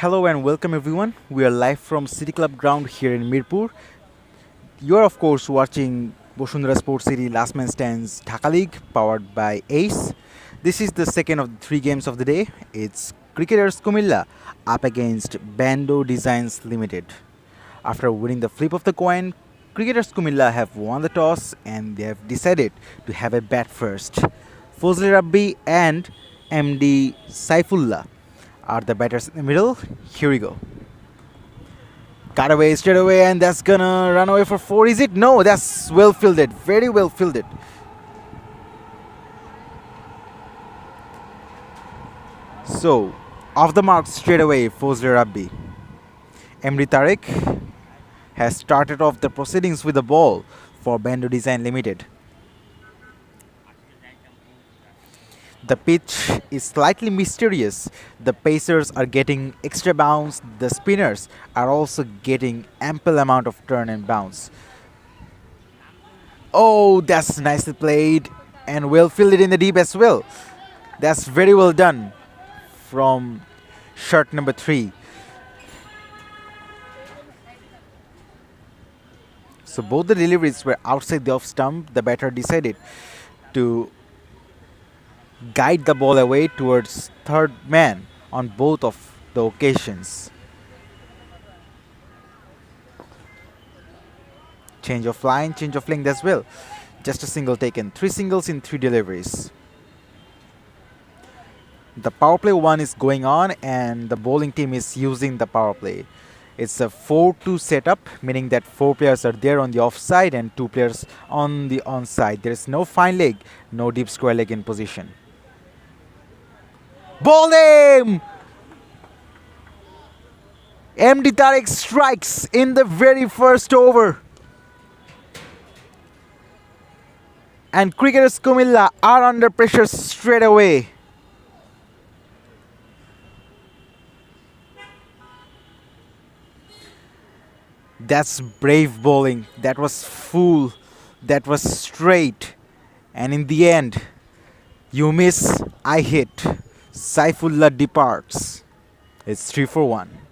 Hello and welcome everyone. We are live from City Club ground here in Mirpur. You are of course watching Bosundara Sports City Last Man Stands Dhaka League powered by Ace. This is the second of the three games of the day. It's cricketers Comilla up against Bando Designs Limited. After winning the flip of the coin, cricketers Comilla have won the toss and they have decided to have a bat first. Fozli Rabbi and MD Saifullah are the batters in the middle. Here we go. Cut away straight away, and that's gonna run away for four. Is it? No, that's well fielded. Very well fielded. So, off the mark straight away, Fozli Rabbi. Emri Tarek has started off the proceedings with the ball for Bando Design Limited. The pitch is slightly mysterious. The pacers are getting extra bounce. The spinners are also getting ample amount of turn and bounce. Oh, that's nicely played and well fielded in the deep as well. That's very well done from shot number 3. So both the deliveries were outside the off stump. The batter decided to guide the ball away towards third man on both of the occasions. Change of line, change of length as well. Just a single taken. 3 singles in 3 deliveries. The power play 1 is going on and the bowling team is using the power play. It's a 4-2 setup, meaning that 4 players are there on the offside and 2 players on the onside. There is no fine leg, no deep square leg in position. Ball him! MD Tarek strikes in the very first over. And cricketers Comilla are under pressure straight away. That's brave bowling. That was full. That was straight. And in the end, you miss, I hit. Saifullah departs. It's 3 for 1.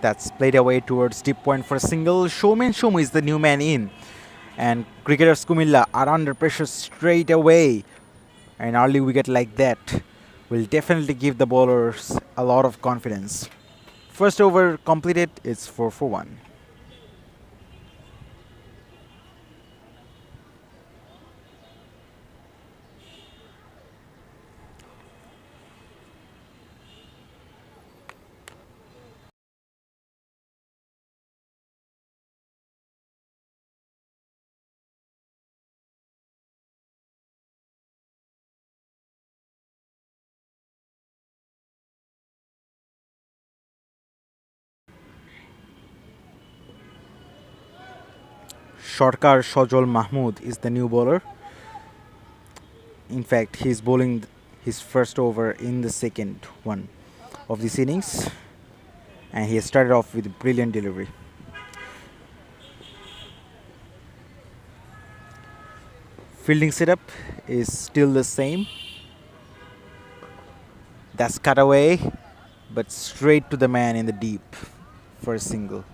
That's played away towards deep point for a single. Showman Shomu is the new man in. And cricketers Comilla are under pressure straight away. An early wicket like that will definitely give the bowlers a lot of confidence. First over completed, it's 4 for 1. Shorkar Shojol Mahmood is the new bowler. In fact, he's bowling his first over in the second one of this innings. and he started off with a brilliant delivery. Fielding setup is still the same. That's cut away, but straight to the man in the deep for a single.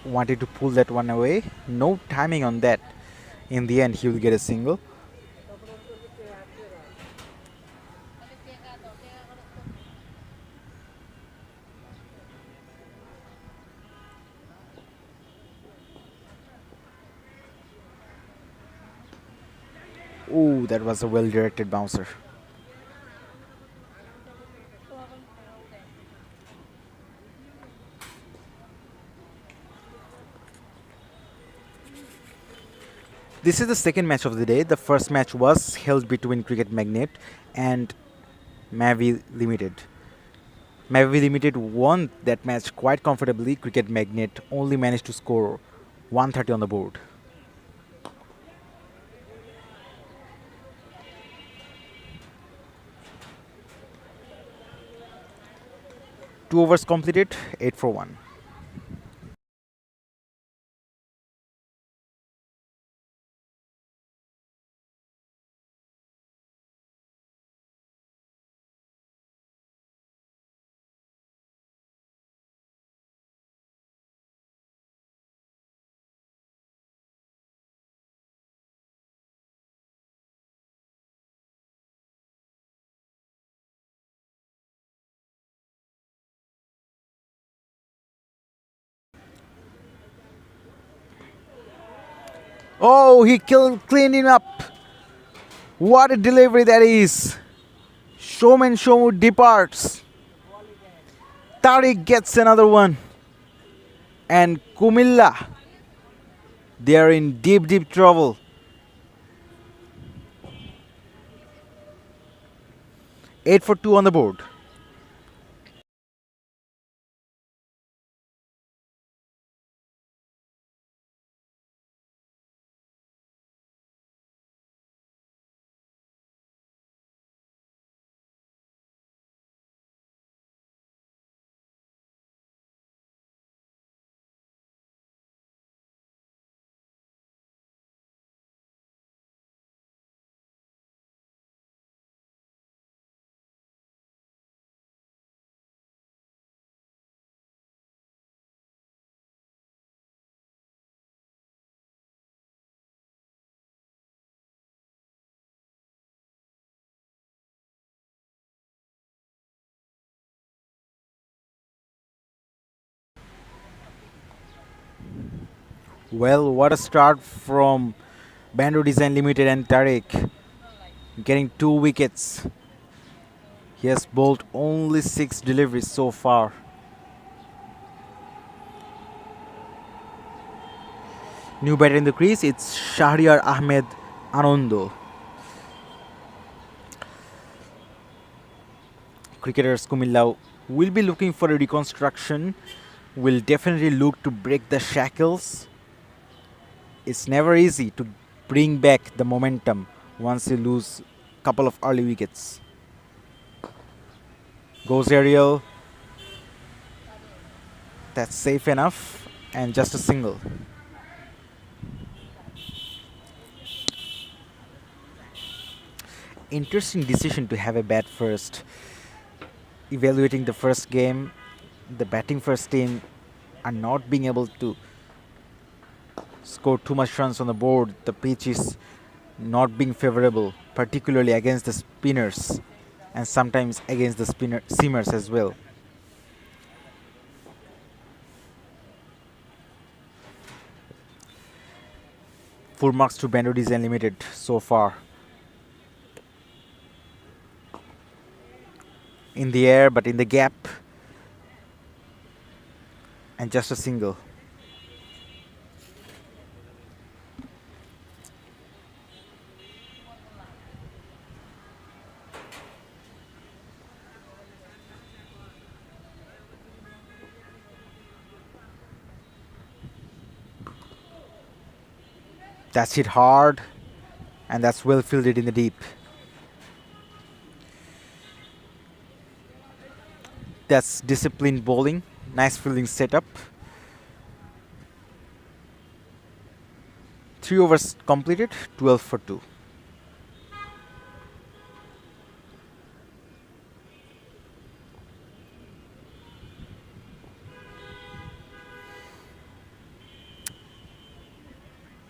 Wanted to pull that one away. No timing on that. In the end, he will get a single. Ooh, that was a well directed bouncer. This is the second match of the day. The first match was held between Cricket Magnet and Mavi Limited. Mavi Limited won that match quite comfortably. Cricket Magnet only managed to score 130 on the board. Two overs completed, 8 for 1. Oh, he cleaned him up. What a delivery that is. Showman Shomu departs. Tariq gets another one. And Comilla, they are in deep, deep trouble. 8 for 2 on the board. Well, what a start from Bando Design Limited and Tariq getting 2 wickets. He has bowled only 6 deliveries so far. New batter in the crease, it's Shahriar Ahmed Anondo. Cricketers Comilla will be looking for a reconstruction, will definitely look to break the shackles. It's never easy to bring back the momentum once you lose a couple of early wickets. Goes aerial. That's safe enough. And just a single. Interesting decision to have a bat first. Evaluating the first game, the batting first team are not being able to score too much runs on the board. The pitch is not being favorable, particularly against the spinners and sometimes against the seamers as well. Full marks to Bando Design Limited so far. In the air, but in the gap. And just a single. That's hit hard, and that's well fielded in the deep. That's disciplined bowling. Nice fielding setup. 3 overs completed, 12 for 2.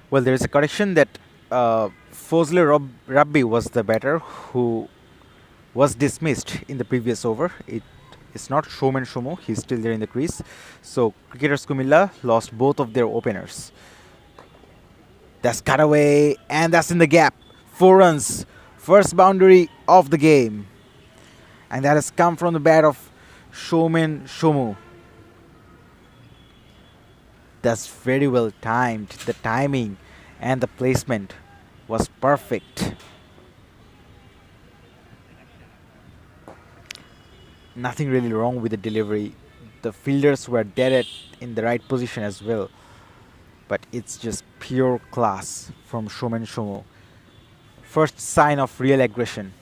Well, there is a correction that Fozle Rabbi was the batter who was dismissed in the previous over. It's not Showman Shomo, he's still there in the crease. So, cricketers Comilla lost both of their openers. That's cut away, and that's in the gap. 4 runs, first boundary of the game. And that has come from the bat of Showman Shomu. That's very well timed. The timing and the placement was perfect. Nothing really wrong with the delivery. The fielders were in the right position as well. But it's just pure class from Showman Shomo. First sign of real aggression.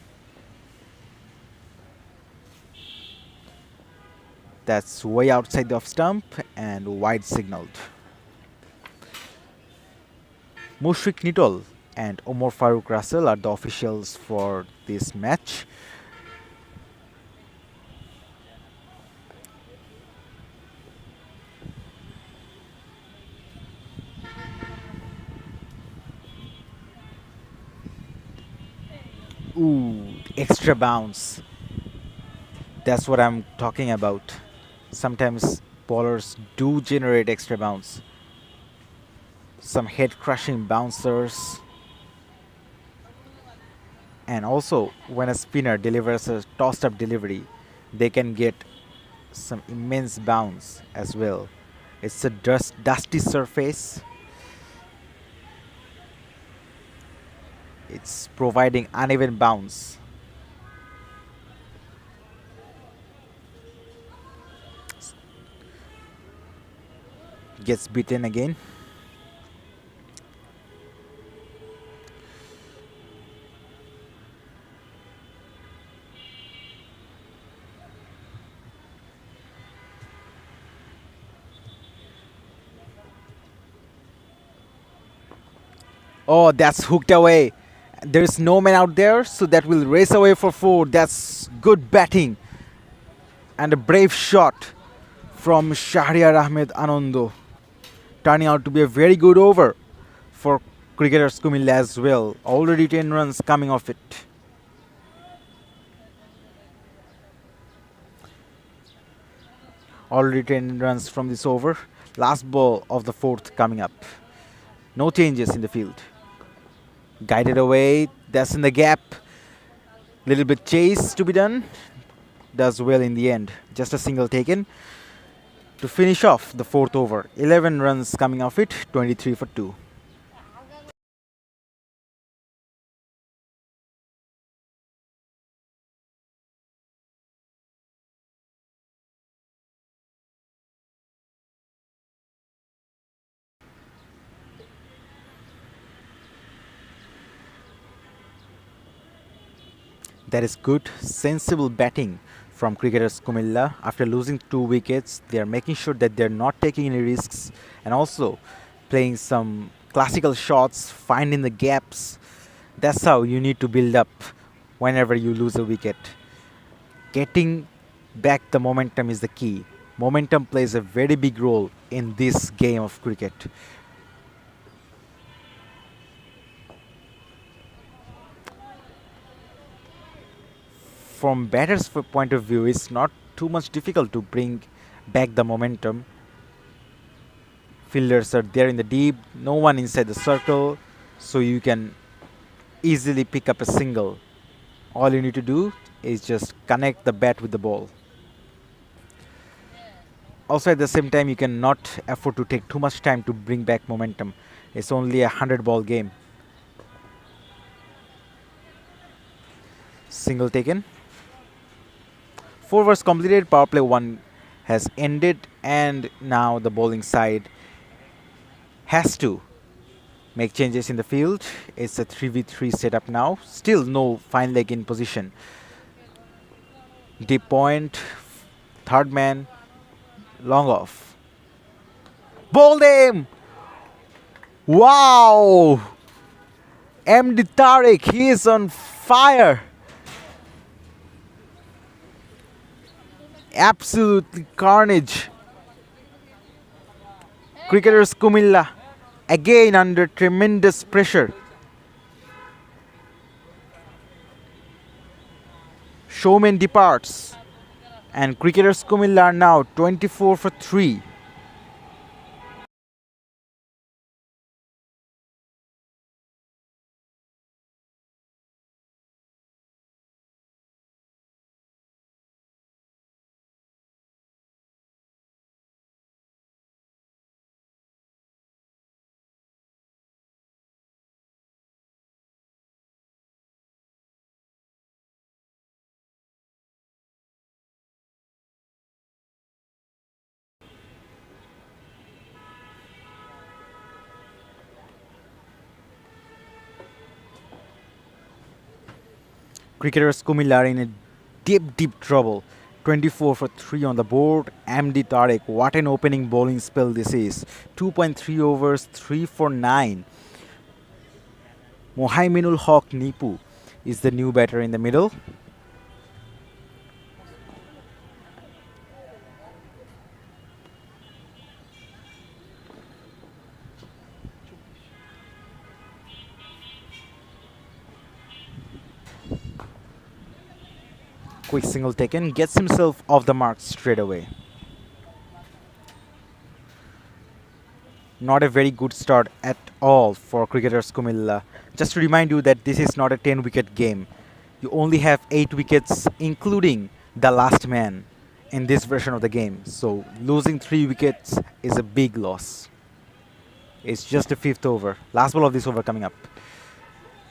That's way outside the off stump and wide signaled. Mushfiq Nitol and Omar Farooq Russell are the officials for this match. Ooh, extra bounce. That's what I'm talking about. Sometimes bowlers do generate extra bounce. Some head crushing bouncers. And also, when a spinner delivers a tossed up delivery, they can get some immense bounce as well. It's a dusty surface. It's providing uneven bounce. Gets beaten again. Oh, that's hooked away. There is no man out there, so that will race away for 4. That's good batting. And a brave shot from Shahriar Ahmed Anando. Turning out to be a very good over for cricketers Comilla as well. Already 10 runs coming off it. Already 10 runs from this over. Last ball of the 4th coming up. No changes in the field. Guided away. That's in the gap. Little bit chase to be done. Does well in the end. Just a single taken to finish off the 4th over. 11 runs coming off it. 23 for 2. That is good, sensible batting from cricketers Comilla. After losing 2 wickets, they are making sure that they're not taking any risks and also playing some classical shots, finding the gaps. That's how you need to build up whenever you lose a wicket. Getting back the momentum is the key. Momentum plays a very big role in this game of cricket. From batter's point of view, it's not too much difficult to bring back the momentum. Fielders are there in the deep, no one inside the circle, so you can easily pick up a single. All you need to do is just connect the bat with the ball. Also, at the same time, you cannot afford to take too much time to bring back momentum. It's only a 100-ball game. Single taken. 4 overs completed. Power play 1 has ended, and now the bowling side has to make changes in the field. It's a 3v3 setup now. Still no fine leg in position. Deep point, third man, long off. Bowled him! Wow! MD Tariq, he is on fire! Absolutely carnage. Cricketers Comilla again under tremendous pressure. Showman departs, and cricketers Comilla are now 24 for 3. Cricketers Comilla are in a deep trouble. 24 for 3 on the board. MD Tariq, what an opening bowling spell this is. 2.3 overs, 3 for 9. Mohaiminul Haq Nipu is the new batter in the middle. Quick single taken, gets himself off the mark straight away. Not a very good start at all for cricketers Comilla. Just to remind you that this is not a 10 wicket game. You only have 8 wickets including the last man in this version of the game. So losing 3 wickets is a big loss. It's just the 5th over. Last ball of this over coming up.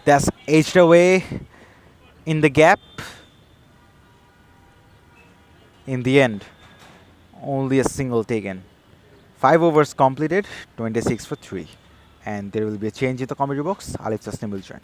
That's edged away in the gap. In the end, only a single taken. 5 overs completed, 26 for 3. And there will be a change in the commentary box. Alif Tasnim will join.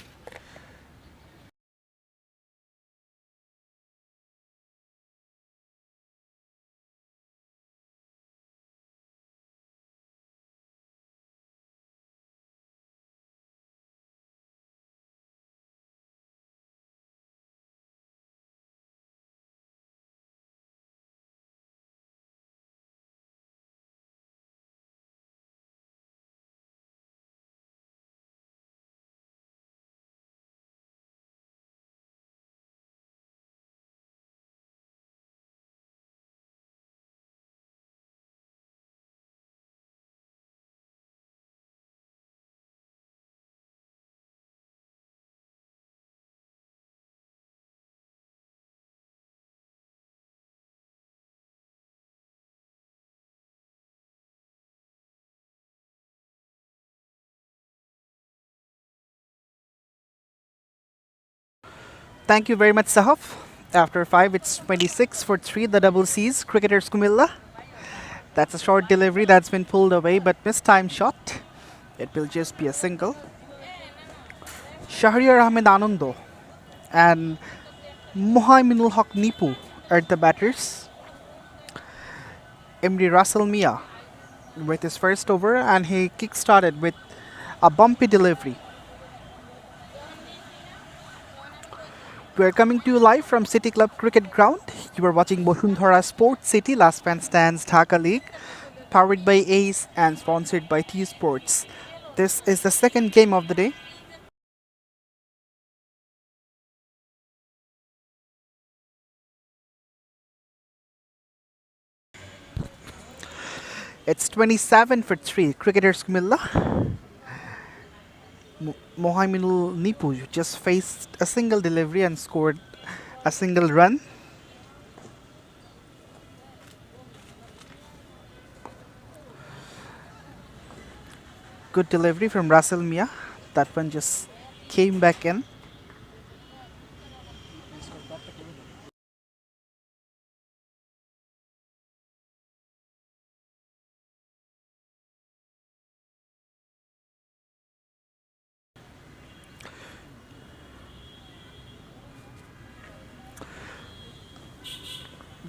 Thank you very much, Sahaf. After 5, it's 26 for 3, the double C's, cricketers Comilla. That's a short delivery that's been pulled away, but mistimed shot. It will just be a single. Shahriar Ahmed Anando and Mohaiminul Haq Nipu are the batters. Imri Russell Mia with his first over, and he kick-started with a bumpy delivery. We are coming to you live from City Club Cricket Ground. You are watching Bosundhara Sports City Last Man Stands Dhaka League, powered by Ace and sponsored by T Sports. This is the second game of the day. It's 27 for 3. Cricketers Comilla. Mohaiminul Nipu just faced a single delivery and scored a single run. Good delivery from Russell Mia. That one just came back in.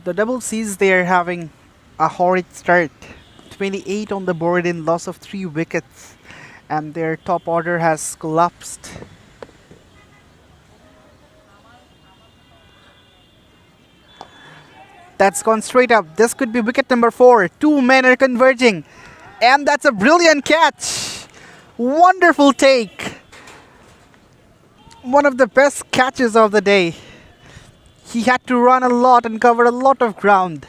The double C's, they're having a horrid start. 28 on the board in loss of 3 wickets, and their top order has collapsed. That's gone straight up. This could be wicket number 4. Two men are converging, and that's a brilliant catch. Wonderful take. One of the best catches of the day. He had to run a lot and cover a lot of ground.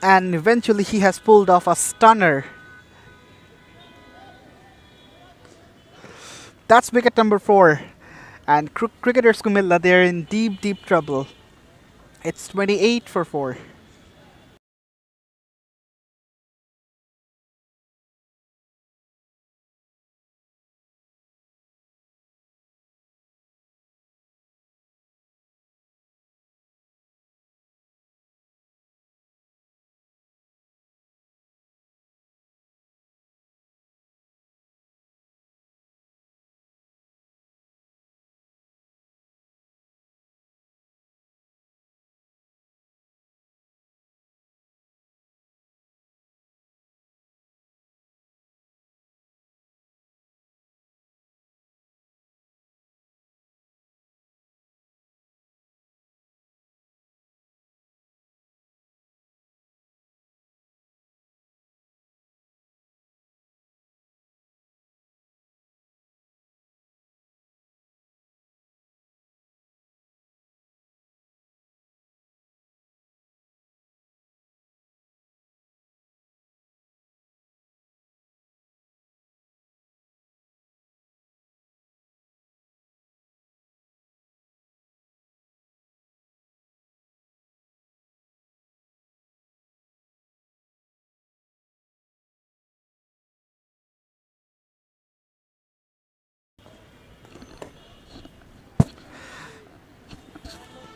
And eventually he has pulled off a stunner. That's wicket number 4. And cricketers Comilla, they're in deep, deep trouble. It's 28 for 4.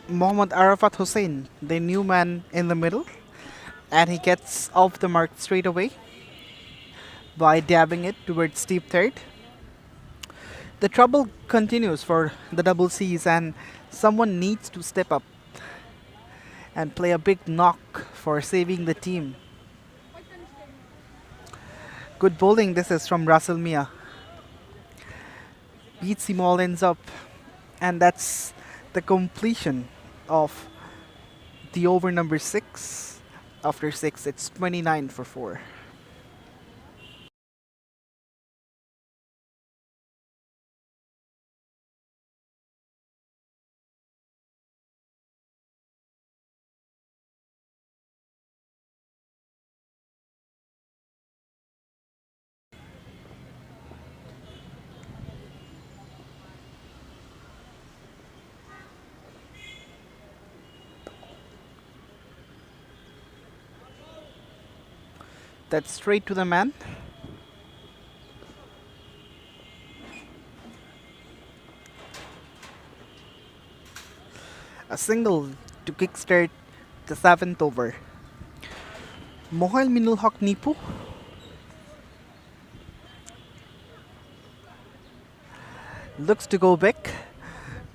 Mohammad Arafat Hussain, the new man in the middle, and he gets off the mark straight away by dabbing it towards deep third. The trouble continues for the double C's, and someone needs to step up and play a big knock for saving the team. Good bowling this is from Russell Mia. Beats him all ends up, and that's the completion of the over number 6. After 6, it's 29 for 4. That's straight to the man. A single to kickstart the 7th over. Mohal Minulhok Nipu looks to go back,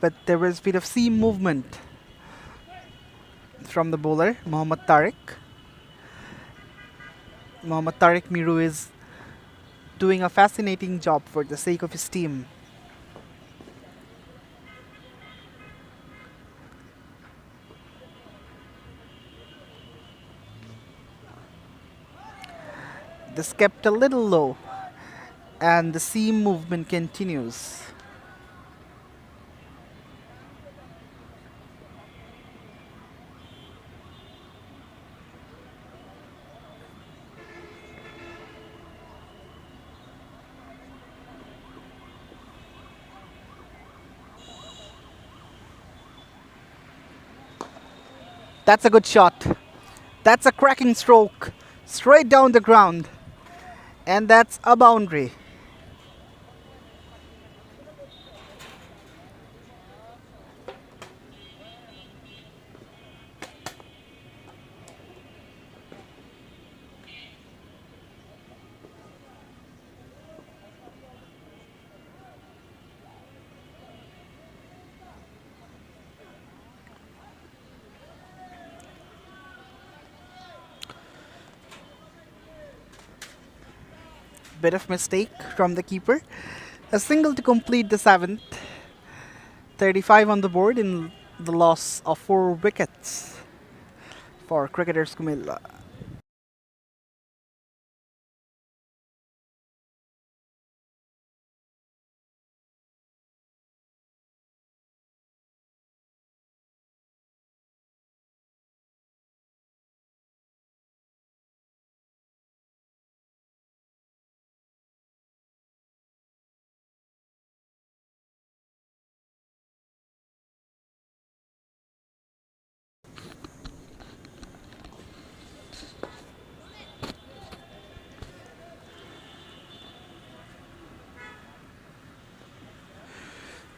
but there was a bit of seam movement from the bowler, Mohammad Tariq. Mohammad Tariq Miru is doing a fascinating job for the sake of his team. This kept a little low, and the seam movement continues. That's a good shot. That's a cracking stroke. Straight down the ground. And that's a boundary. Bit of mistake from the keeper. A single to complete the seventh. 35 on the board in the loss of 4 wickets for cricketers Comilla.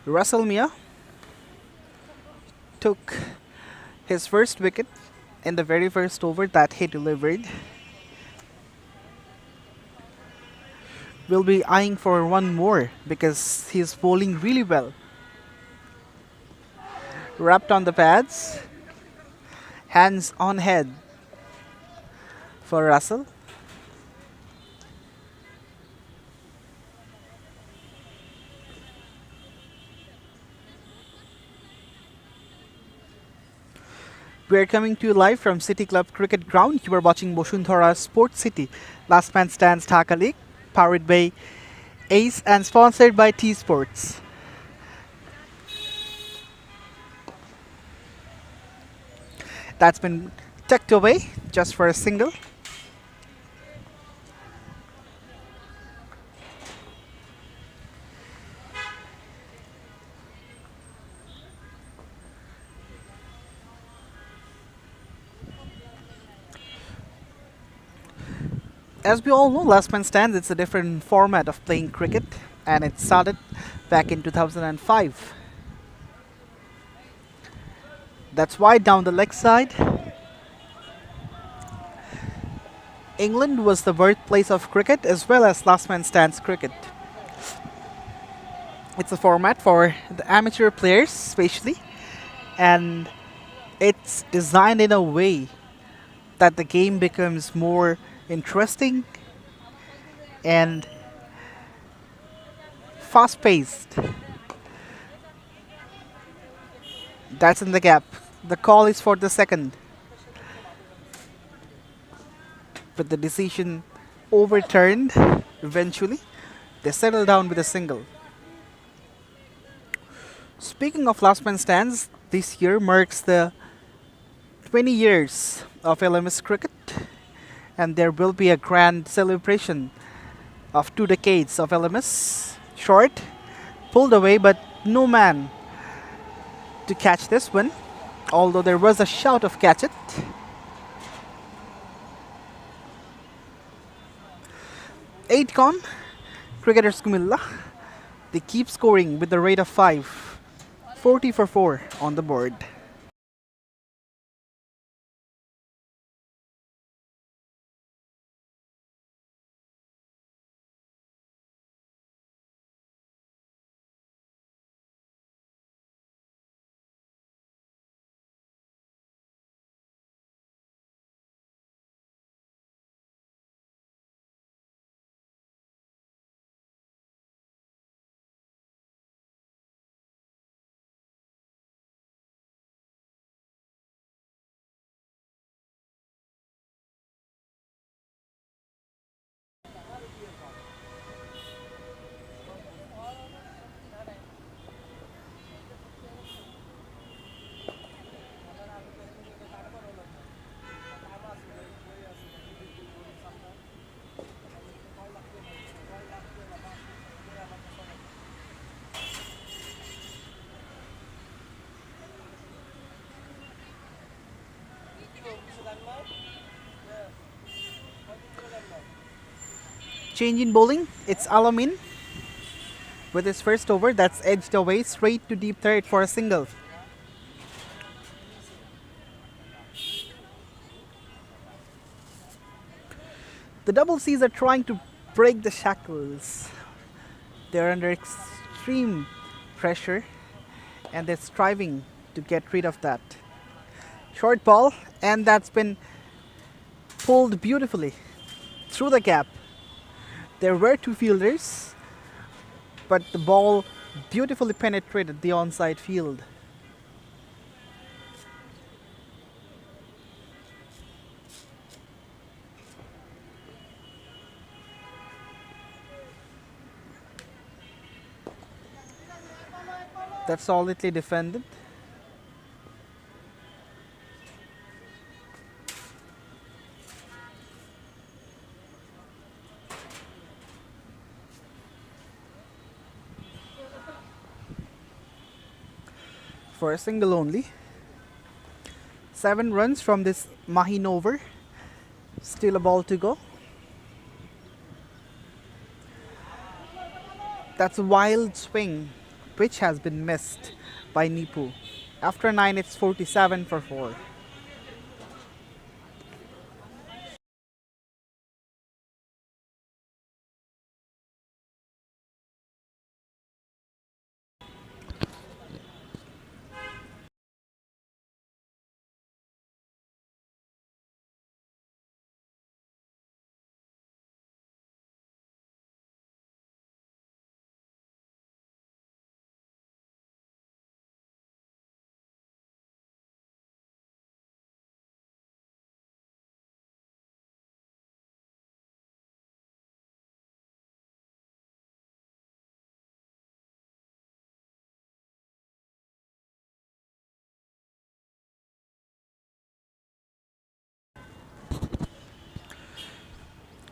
Russell Mia took his first wicket in the very first over that he delivered. Will be eyeing for one more because he's bowling really well. Wrapped on the pads, hands on head for Russell. We are coming to you live from City Club Cricket Ground. You are watching Boshundhara Sports City Last Man Stands Dhaka League, powered by Ace and sponsored by T Sports. That's been tucked away just for a single. As we all know, Last Man Stands, it's a different format of playing cricket, and it started back in 2005. That's why down the leg side, England was the birthplace of cricket as well as Last Man Stands cricket. It's a format for the amateur players, especially, and it's designed in a way that the game becomes more interesting and fast paced. That's in the gap. The call is for the second, but the decision overturned eventually. They settle down with a single. Speaking of Last Man Stands, this year marks the 20 years of LMS cricket, and there will be a grand celebration of 2 decades of LMS. Short, pulled away, but no man to catch this one, although there was a shout of catch it. Eight gone, cricketers Comilla. They keep scoring with the rate of 5, 40 for 4 on the board. Change in bowling, it's Alamin with his first over that's edged away straight to deep third for a single. The double C's are trying to break the shackles. They're under extreme pressure and they're striving to get rid of that. Short ball, and that's been pulled beautifully through the gap. There were two fielders, but the ball beautifully penetrated the onside field. That's solidly defended. For a single only. 7 runs from this Mahin over. Still a ball to go. That's a wild swing, which has been missed by Nipu. After 9, it's 47 for 4.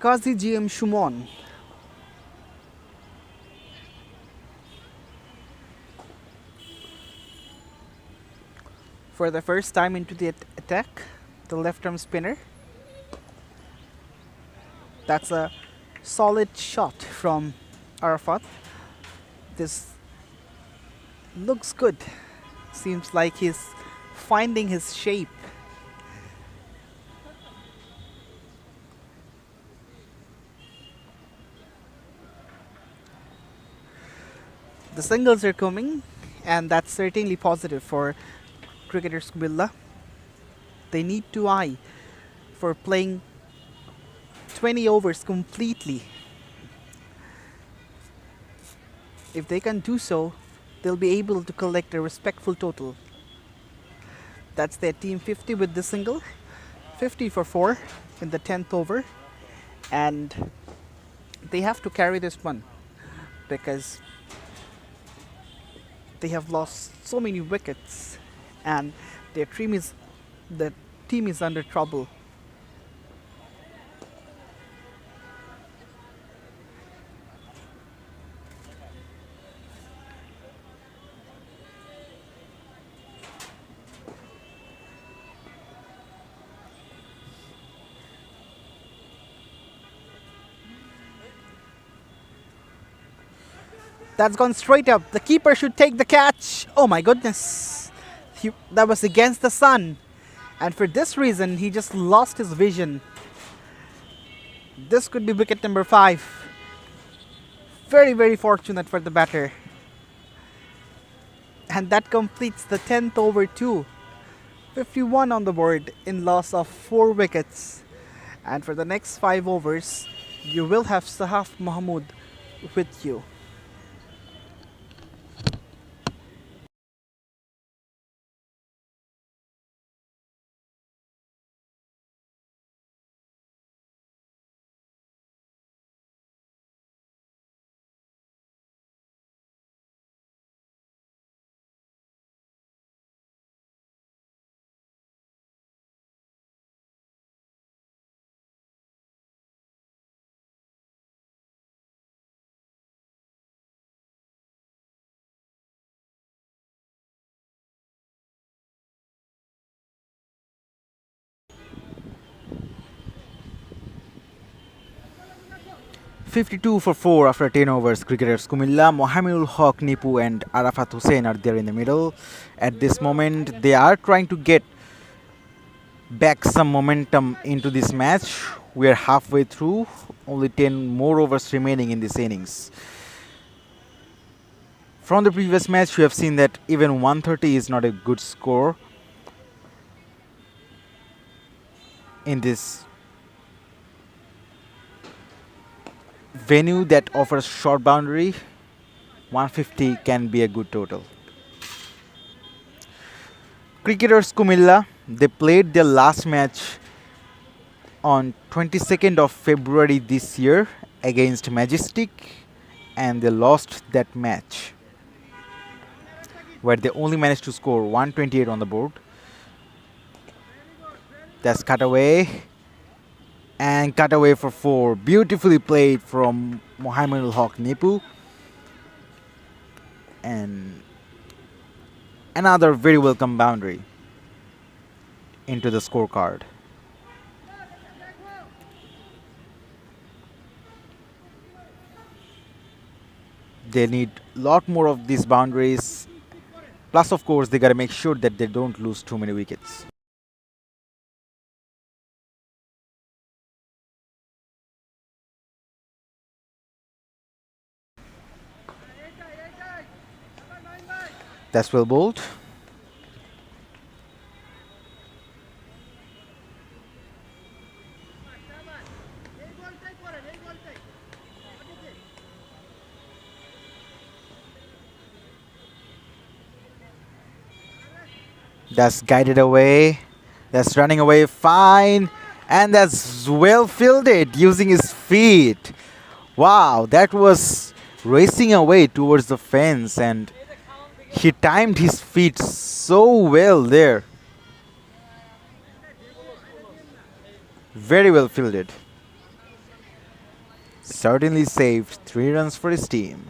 Kazi GM Shumon. For the first time into the attack, the left arm spinner. That's a solid shot from Arafat. This looks good. Seems like he's finding his shape. The singles are coming, and that's certainly positive for cricketers Comilla. They need to eye for playing 20 overs completely. If they can do so, they'll be able to collect a respectful total. That's their team 50 with the single, 50 for 4 in the 10th over, and they have to carry this one because they have lost so many wickets and the team is under trouble. That's gone straight up. The keeper should take the catch. Oh my goodness. That was against the sun. And for this reason, he just lost his vision. This could be wicket number 5. Very, very fortunate for the batter. And that completes the 10th over too. 51 on the board in loss of 4 wickets. And for the next 5 overs, you will have Sahaf Mahmood with you. $52 for 4 after 10 overs. Cricketers Comilla, Mohamedul Haq, Nipu and Arafat Hussain are there in the middle. At this moment, they are trying to get back some momentum into this match. We are halfway through, only 10 more overs remaining in this innings. From the previous match, we have seen that even 130 is not a good score in this venue that offers short boundary, 150 can be a good total. Cricketers Comilla, they played their last match on 22nd of February this year against Majestic, and they lost that match where they only managed to score 128 on the board. That's cut away and cut away for four. Beautifully played from Mohammedul Haq Nipu. And another very welcome boundary into the scorecard. They need a lot more of these boundaries. Plus, of course, they gotta make sure that they don't lose too many wickets. That's well bowled. That's guided away. That's running away fine. And that's well fielded using his feet. Wow, that was racing away towards the fence, and he timed his feet so well there. Very well fielded. Certainly saved 3 runs for his team.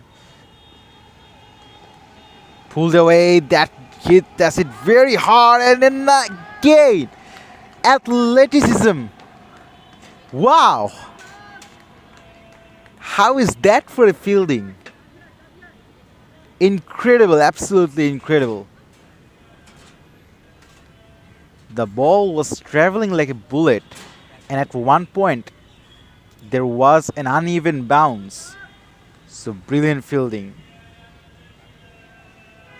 Pulled away, that hit, that's it very hard, and then again, athleticism. Wow! How is that for a fielding? Incredible, absolutely incredible. The ball was traveling like a bullet, and at one point, there was an uneven bounce. So, brilliant fielding.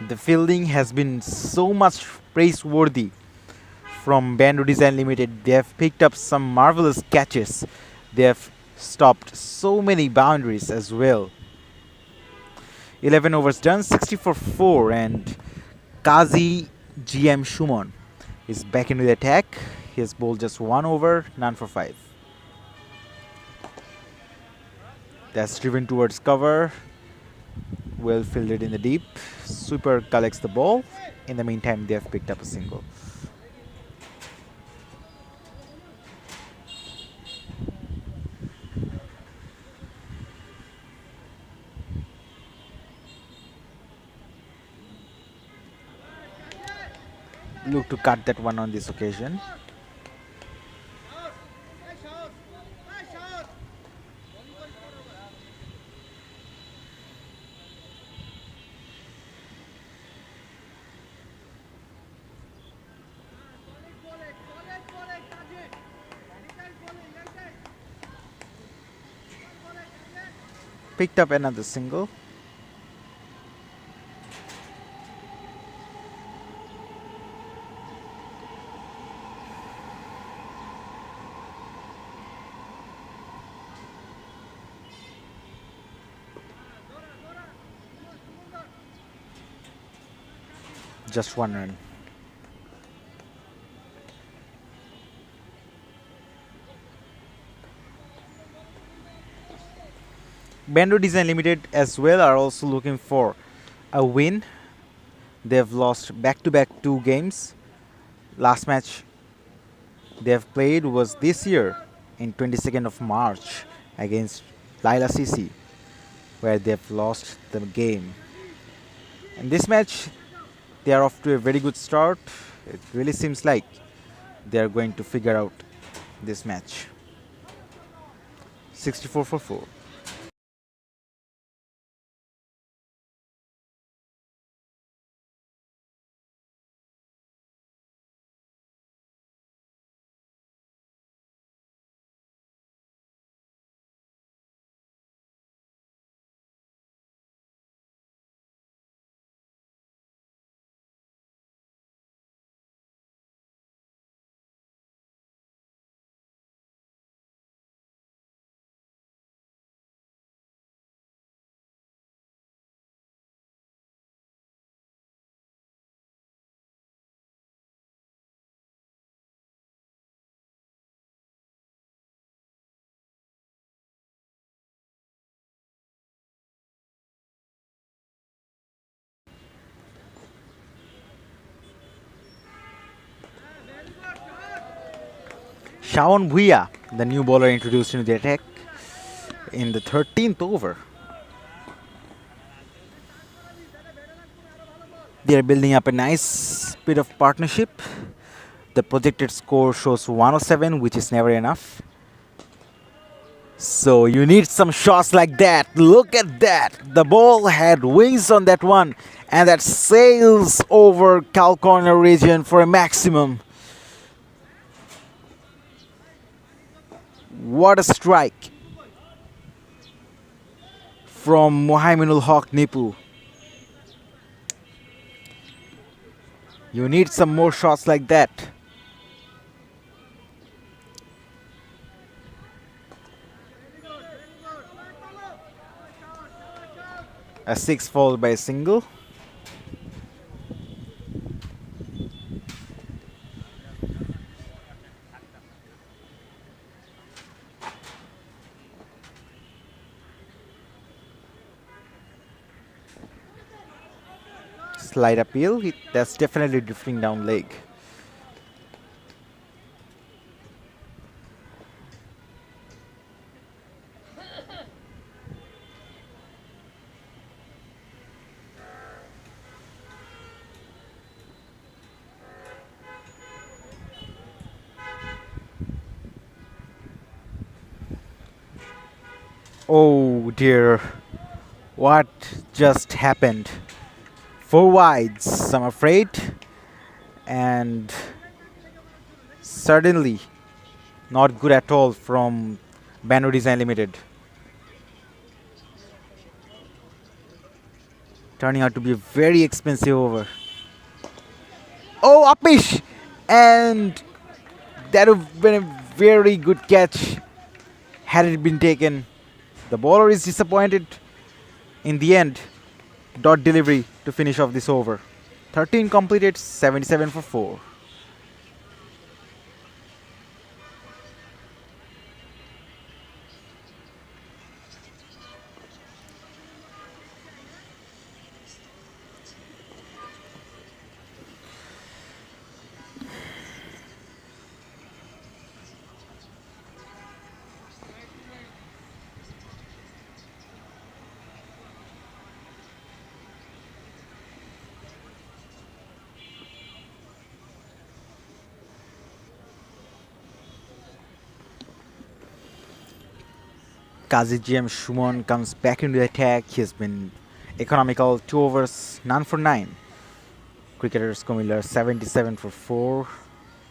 The fielding has been so much praiseworthy from Bando Design Limited. They have picked up some marvelous catches. They have stopped so many boundaries as well. 11 overs done, 60 for 4, and Kazi GM Shumon is back into the attack. He has bowled just 1 over, none for 5. That's driven towards cover. Well fielded in the deep. Sweeper collects the ball. In the meantime, they have picked up a single. Look to cut that one on this occasion. Picked up another single. Just 1 run. Bando Design Limited as well are also looking for a win. They have lost back-to-back 2 games. Last match they have played was this year in 22nd of March against Laila CC, where they have lost the game. And this match, they are off to a very good start. It really seems like they are going to figure out this match. 64 for 4. Shawan Bhuya, the new bowler introduced into the attack in the 13th over. They are building up a nice bit of partnership. The projected score shows 107, which is never enough. So you need some shots like that. Look at that. The ball had wings on that one, and that sails over cow corner region for a maximum. What a strike from Mohaminul Haq Nipu. You need some more shots like that. A six followed by a single. Slight appeal. That's definitely drifting down leg. Oh dear. What just happened? Four wides, I'm afraid. And certainly not good at all from Bando Design Limited. Turning out to be a very expensive over. Oh, upish! And that would have been a very good catch had it been taken. The bowler is disappointed in the end. Dot delivery to finish off this over. 13 completed, 77 for 4. Kazi GM Shumon comes back into the attack. He has been economical, 2 overs, none for 9. Cricketers Comilla 77 for 4.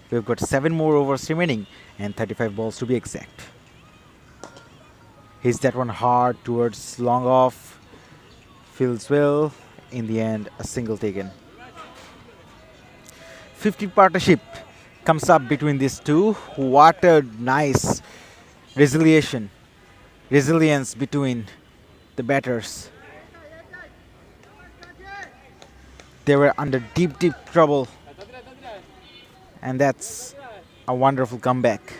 We've got 7 more overs remaining and 35 balls to be exact. Hits that one hard towards long off. Feels well. In the end, a single taken. 50 partnership comes up between these two. What a nice resilience between the batters. They were under deep trouble, and that's a wonderful comeback.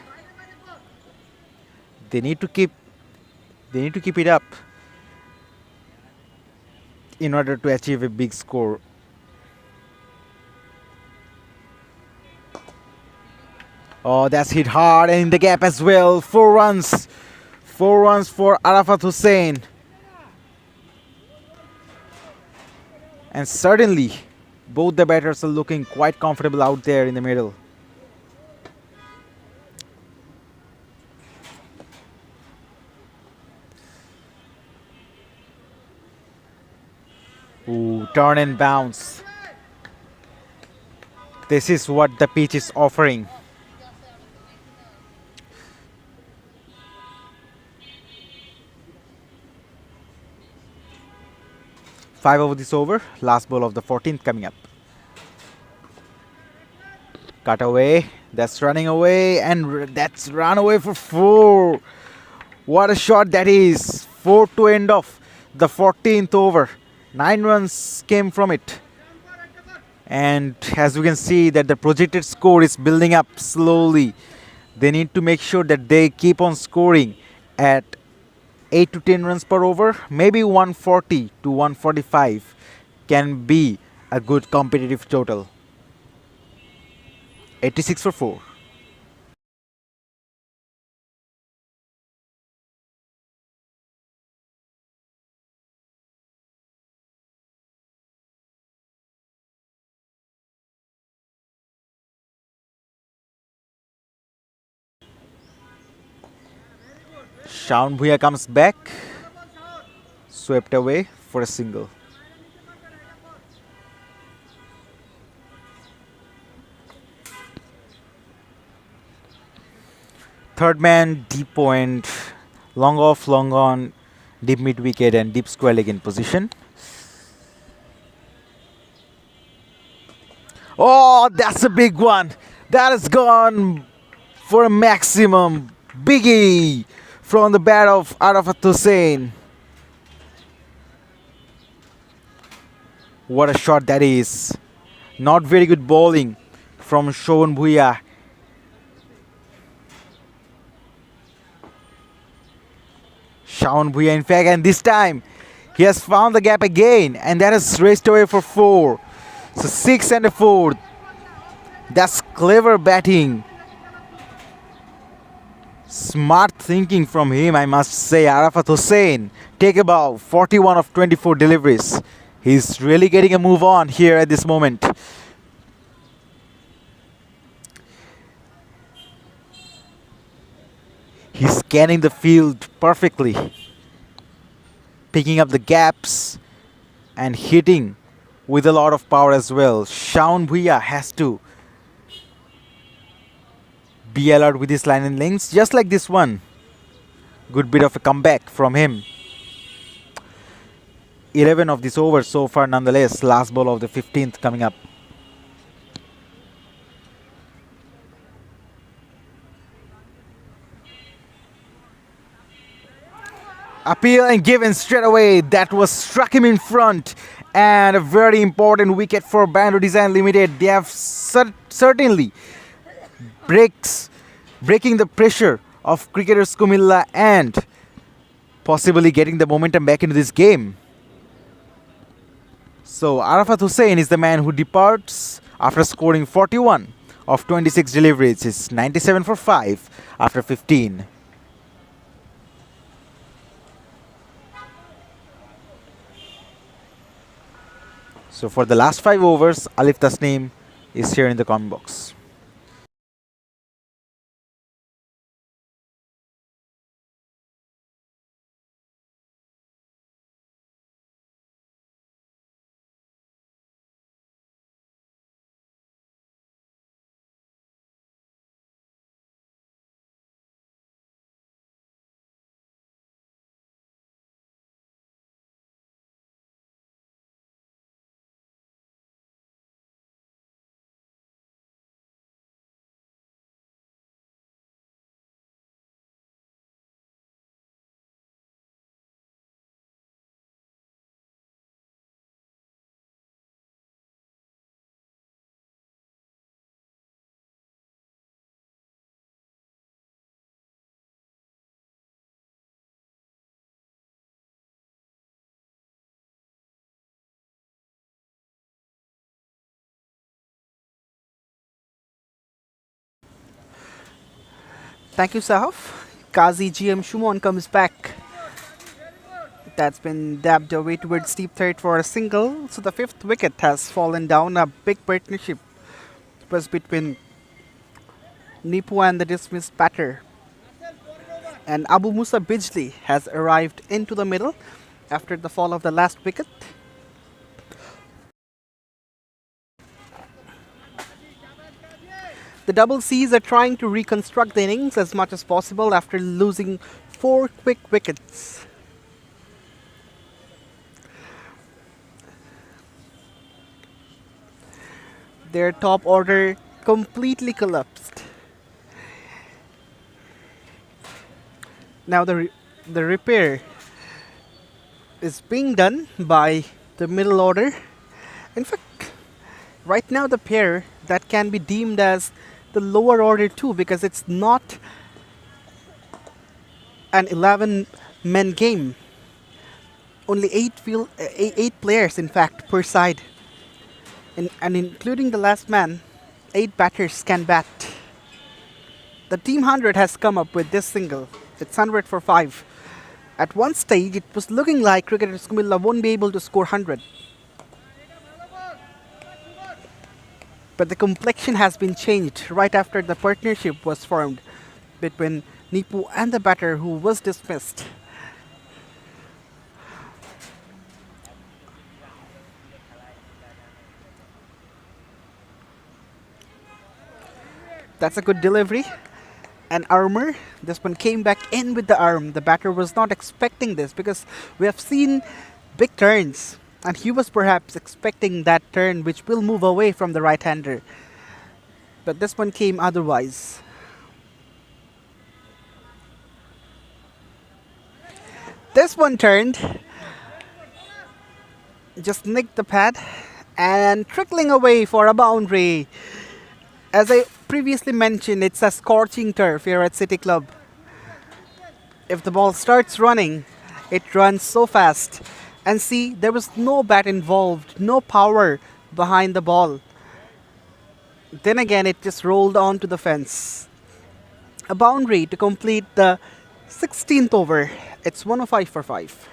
They need to keep it up in order to achieve a big score. Oh, that's hit hard and in the gap as well. 4 runs. 4 runs for Arafat Hussain. And certainly, both the batters are looking quite comfortable out there in the middle. Ooh, turn and bounce. This is what the pitch is offering. Five over this over, last ball of the 14th coming up. Cut away, that's running away, and that's run away for 4. What a shot that is. 4 to end off the 14th over. 9 runs came from it. And as we can see that the projected score is building up slowly. They need to make sure that they keep on scoring at 8 to 10 runs per over. Maybe 140 to 145 can be a good competitive total. 86 for 4. Shaun Bhuya comes back, swept away for a single. Third man, deep point, long off, long on, deep mid wicket and deep square leg in position. Oh, that's a big one. That has gone for a maximum. Biggie from the bat of Arafat Hussain. What a shot that is. Not very good bowling from Shaun Bhuya. Shaun Bhuya, in fact, and this time he has found the gap again, and that has raced away for 4. So 6 and a 4. That's clever batting. Smart thinking from him, I must say. Arafat Hussain, take about 41 of 24 deliveries. He's really getting a move on here at this moment. He's scanning the field perfectly, picking up the gaps and hitting with a lot of power as well. Shaun Bhuya has to be alert with his line and lengths, just like this one. Good bit of a comeback from him. 11 of this over so far nonetheless. Last ball of the 15th coming up. Appeal and given straight away. That was struck him in front. And a very important wicket for Bando Design Limited. They have certainly breaking the pressure of cricketers Comilla and possibly getting the momentum back into this game. So Arafat Hussain is the man who departs after scoring 41 of 26 deliveries. It's 97 for 5 after 15. So for the last 5 overs, Alif Tasneem is here in the comment box. Thank you, Sahaf. Kazi GM Shumon comes back. That's been dabbed away towards deep third for a single. So the 5th wicket has fallen down. A big partnership was between Nipu and the dismissed batter. And Abu Musa Bijli has arrived into the middle after the fall of the last wicket. The double C's are trying to reconstruct the innings as much as possible after losing 4 quick wickets. Their top order completely collapsed. Now the repair is being done by the middle order. In fact, right now the pair that can be deemed as the lower order too, because it's not an 11-man game. Only 8 players, in fact, per side. And including the last man, 8 batters can bat. The Team 100 has come up with this single. It's 100 for 5. At one stage, it was looking like cricketers Comilla won't be able to score 100. But the complexion has been changed right after the partnership was formed between Nipu and the batter who was dismissed. That's a good delivery. An armor. This one came back in with the arm. The batter was not expecting this because we have seen big turns. And he was perhaps expecting that turn which will move away from the right hander. But this one came otherwise. This one turned, just nicked the pad and trickling away for a boundary. As I previously mentioned, it's a scorching turf here at City Club. If the ball starts running, it runs so fast. And see, there was no bat involved, no power behind the ball. Then again, it just rolled onto the fence. A boundary to complete the 16th over. It's 105 for 5.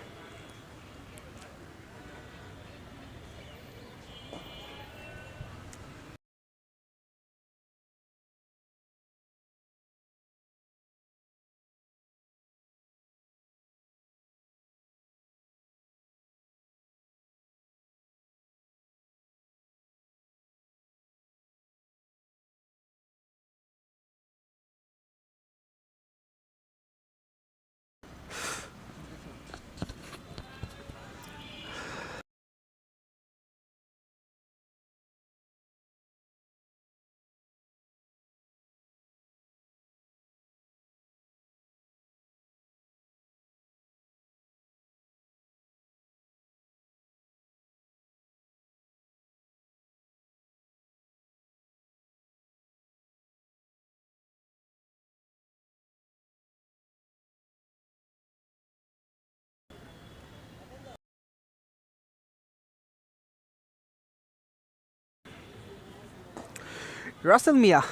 Russell Mia.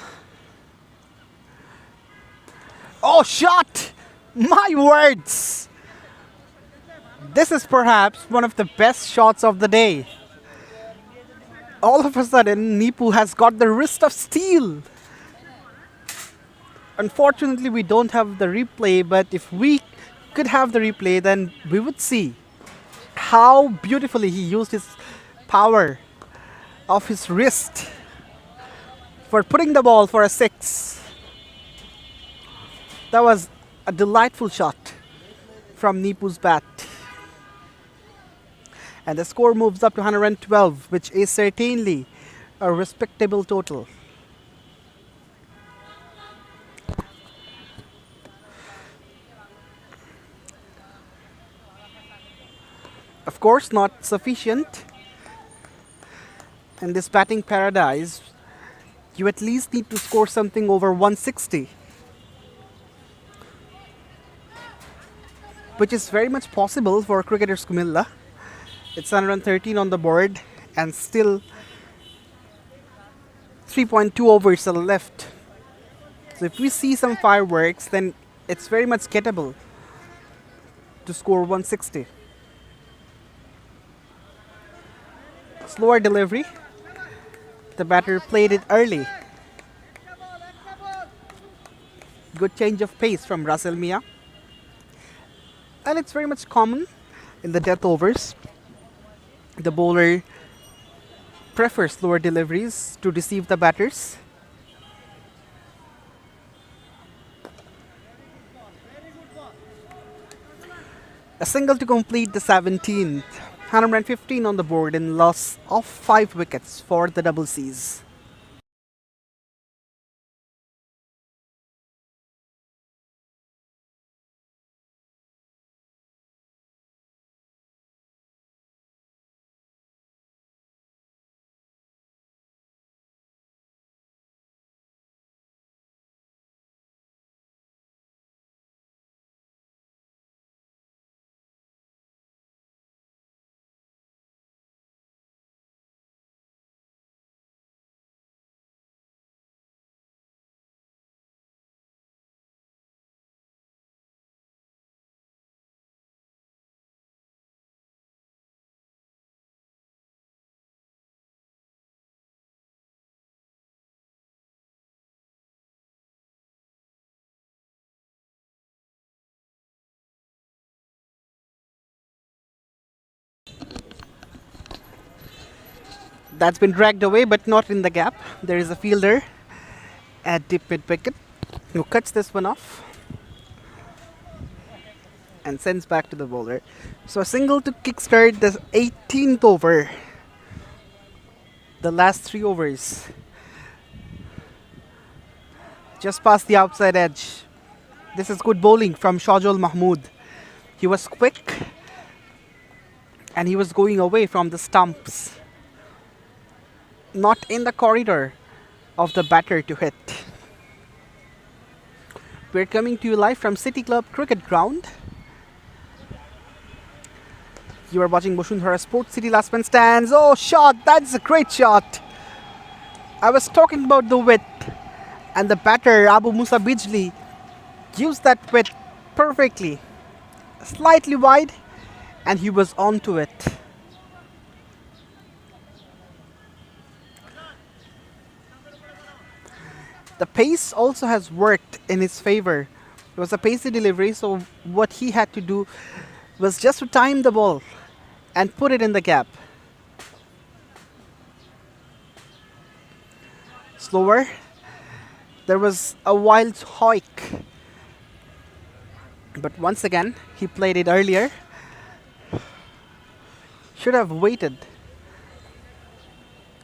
Oh, shot! My words! This is perhaps one of the best shots of the day. All of a sudden, Nipu has got the wrist of steel. Unfortunately, we don't have the replay, but if we could have the replay, then we would see how beautifully he used his power of his wrist for putting the ball for a six. That was a delightful shot from Nipu's bat. And the score moves up to 112, which is certainly a respectable total. Of course, not sufficient. In this batting paradise, you at least need to score something over 160, which is very much possible for cricketers Comilla. It's 113 on the board and still 3.2 overs are left. So if we see some fireworks, then it's very much gettable to score 160. Slower delivery. The batter played it early. Good change of pace from Russell Mia. And it's very much common in the death overs. The bowler prefers slower deliveries to deceive the batters. A single to complete the 17th. 115 on the board and loss of 5 wickets for the Double Cs. That's been dragged away, but not in the gap. There is a fielder at deep mid wicket who cuts this one off and sends back to the bowler. So a single to kickstart the 18th over. The last 3 overs. Just past the outside edge. This is good bowling from Shajul Mahmood. He was quick and he was going away from the stumps. Not in the corridor of the batter to hit. We're coming to you live from City Club Cricket Ground. You are watching Bosundhara Sports City Last Man Stands. Oh, shot! That's a great shot! I was talking about the width, and the batter Abu Musa Bijli used that width perfectly. Slightly wide, and he was onto it. The pace also has worked in his favor. It was a pacey delivery, so what he had to do was just to time the ball and put it in the gap. Slower. There was a wild hike. But once again, he played it earlier. Should have waited.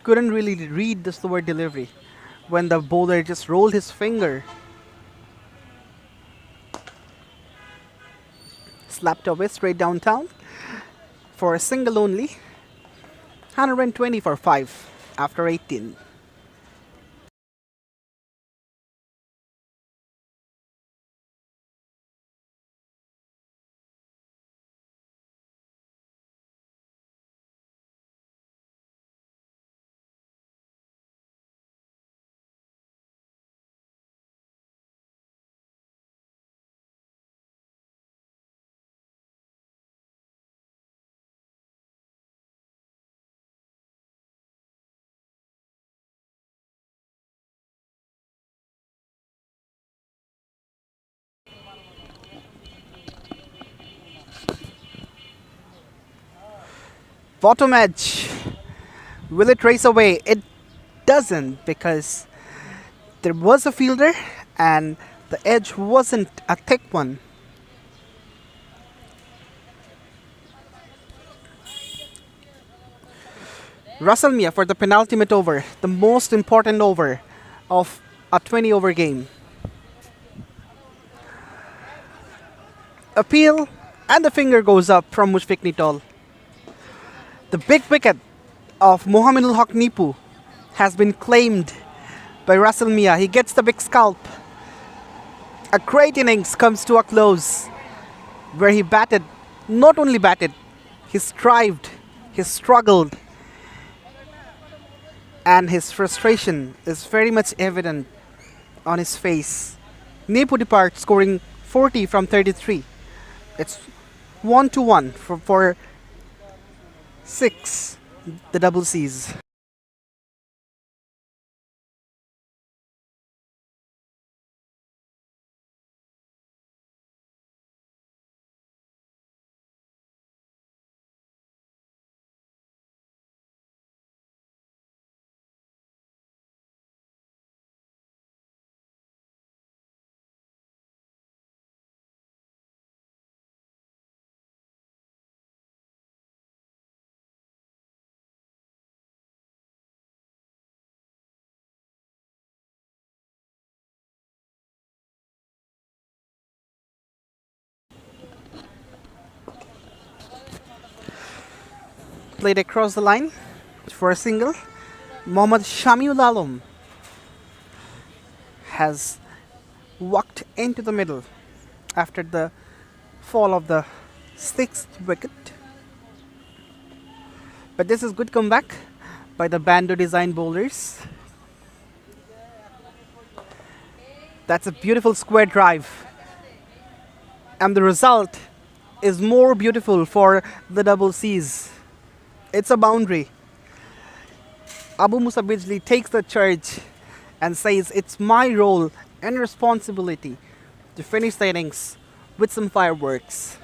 Couldn't really read the slower delivery when the bowler just rolled his finger. Slapped away straight downtown for a single only. 120 for 5 after 18. Bottom edge. Will it race away? It doesn't, because there was a fielder and the edge wasn't a thick one. Russell Mia for the penultimate over, the most important over of a 20-over game. Appeal, and the finger goes up from Mushfiq Nitol. The big wicket of Mohamedul Haq Nipu has been claimed by Russell Mia. He gets the big scalp. A great innings comes to a close where he batted, not only batted, he strived, he struggled, and his frustration is very much evident on his face. Nipu departs scoring 40 from 33. It's 1-1 for 6, the double C's. Played across the line for a single. Mohammad Shamiul Alam has walked into the middle after the fall of the 6th wicket. But this is good comeback by the Bando design bowlers. That's a beautiful square drive. And the result is more beautiful for the double C's. It's a boundary. Abu Musa Bijli takes the charge and says, it's my role and responsibility to finish the innings with some fireworks.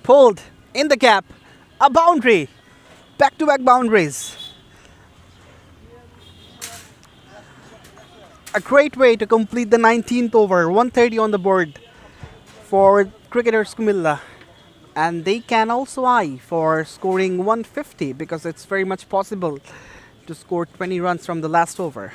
pulled in the gap. A boundary. Back to back boundaries. A great way to complete the 19th over. 130 on the board for cricketers Comilla. And they can also eye for scoring 150 because it's very much possible to score 20 runs from the last over.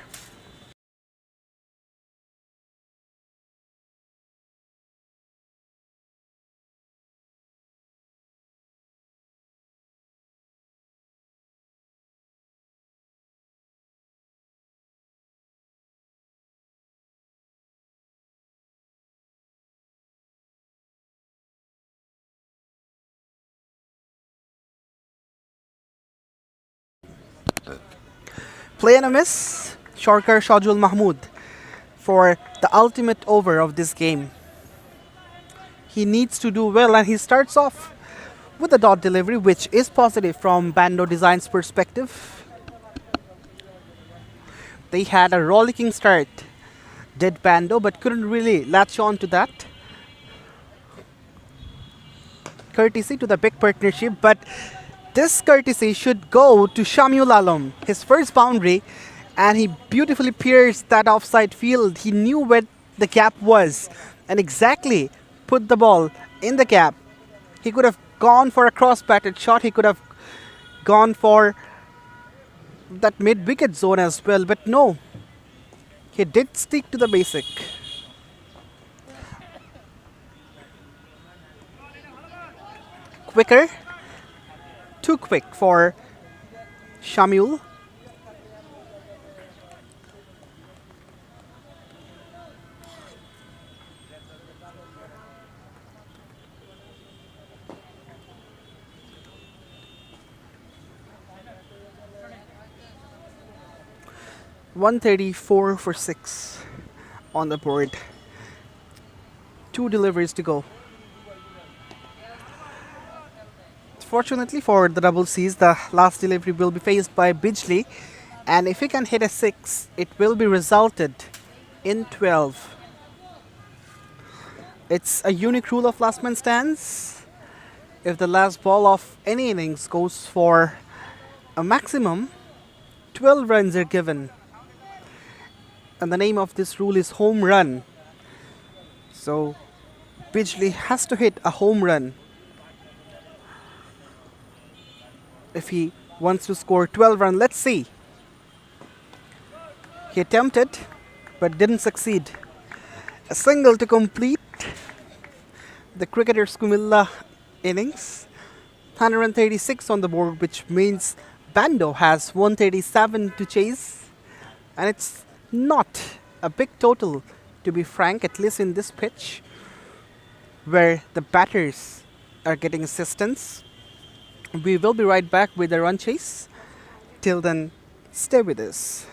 Play and a miss. Shorker Shajul Mahmood for the ultimate over of this game. He needs to do well and he starts off with a dot delivery which is positive from Bando Design's perspective. They had a rollicking start, did Bando, but couldn't really latch on to that. Courtesy to the big partnership, but this courtesy should go to Shamul Alam, his first boundary, and he beautifully pierced that offside field. He knew where the gap was and exactly put the ball in the gap. He could have gone for a cross-batted shot. He could have gone for that mid-wicket zone as well, but no. He did stick to the basic. Quicker. Too quick for Shamul. $134 for 6 on the board. 2 deliveries to go. Fortunately for the double C's, the last delivery will be faced by Bijli, and if he can hit a 6, it will be resulted in 12. It's a unique rule of last man stands. If the last ball of any innings goes for a maximum, 12 runs are given. And the name of this rule is home run. So Bijli has to hit a home run if he wants to score 12 runs. Let's see. He attempted but didn't succeed. A single to complete the cricketers Comilla innings. 136 on the board, which means Bando has 137 to chase. And it's not a big total, to be frank, at least in this pitch, where the batters are getting assistance. We will be right back with the run chase. Till then, stay with us.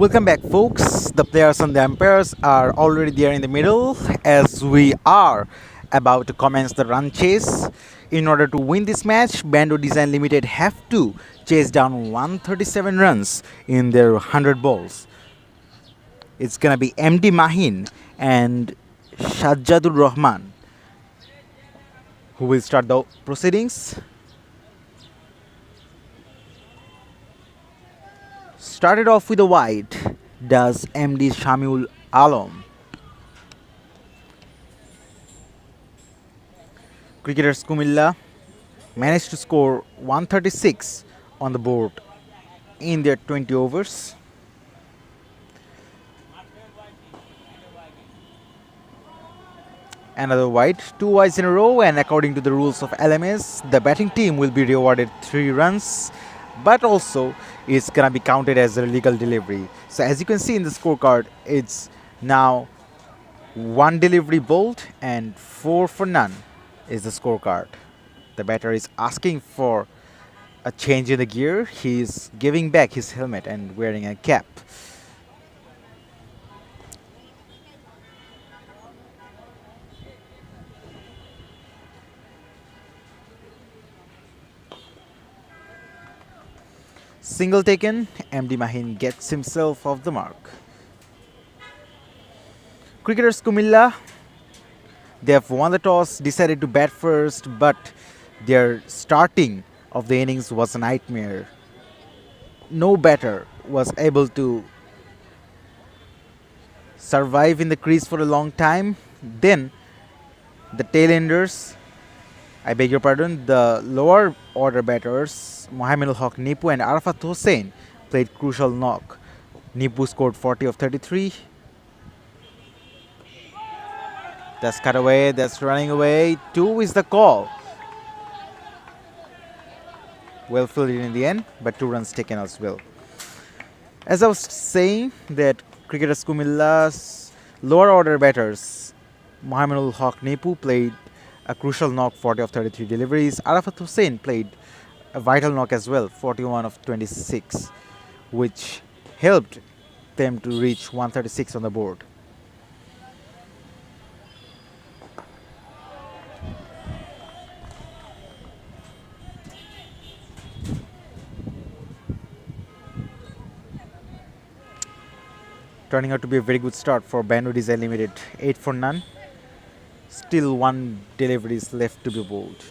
Welcome back, folks. The players and the umpires are already there in the middle as we are about to commence the run chase. In order to win this match, Bando Design Limited have to chase down 137 runs in their 100 balls. It's gonna be MD Mahin and Shajjadur Rahman who will start the proceedings. Started off with a wide does MD Shamul Alam. Cricketers Comilla managed to score 136 on the board in their 20 overs. Another wide, 2 wides in a row, and according to the rules of LMS, the batting team will be rewarded 3 runs, but also it's gonna be counted as a legal delivery. So as you can see in the scorecard, it's now 1 delivery bowled and 4 for none is the scorecard. The batter is asking for a change in the gear. He's giving back his helmet and wearing a cap. Single taken, MD Mahin gets himself off the mark. Cricketers Comilla, they have won the toss, decided to bat first, but their starting of the innings was a nightmare. No batter was able to survive in the crease for a long time. Then the tailenders, I beg your pardon, the lower order batters, Mohammed Haq Nipu and Arafat Hussain played crucial knock. Nipu scored 40 of 33. That's cut away, that's running away. 2 is the call. Well fielded in the end, but 2 runs taken as well. As I was saying, that cricketers Kumilla's lower order batters, Mohammed Haq Nipu played a crucial knock, 40 of 33 deliveries. Arafat Hussain played a vital knock as well, 41 of 26, which helped them to reach 136 on the board. Turning out to be a very good start for Bando Design Limited, 8 for none. Still 1 delivery is left to be bowled.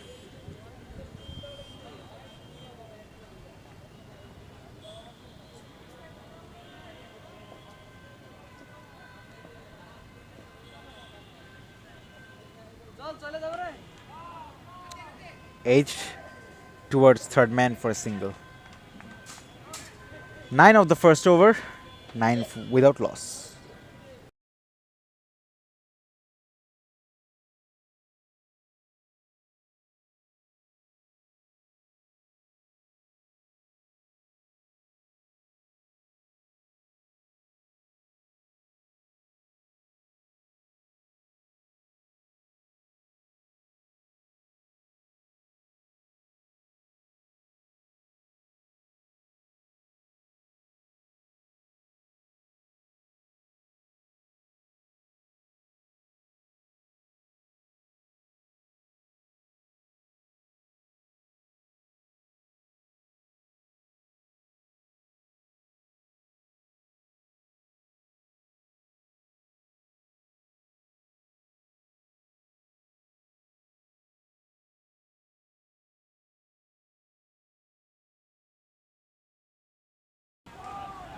Edged towards third man for a single. 9 of the first over, 9 without loss.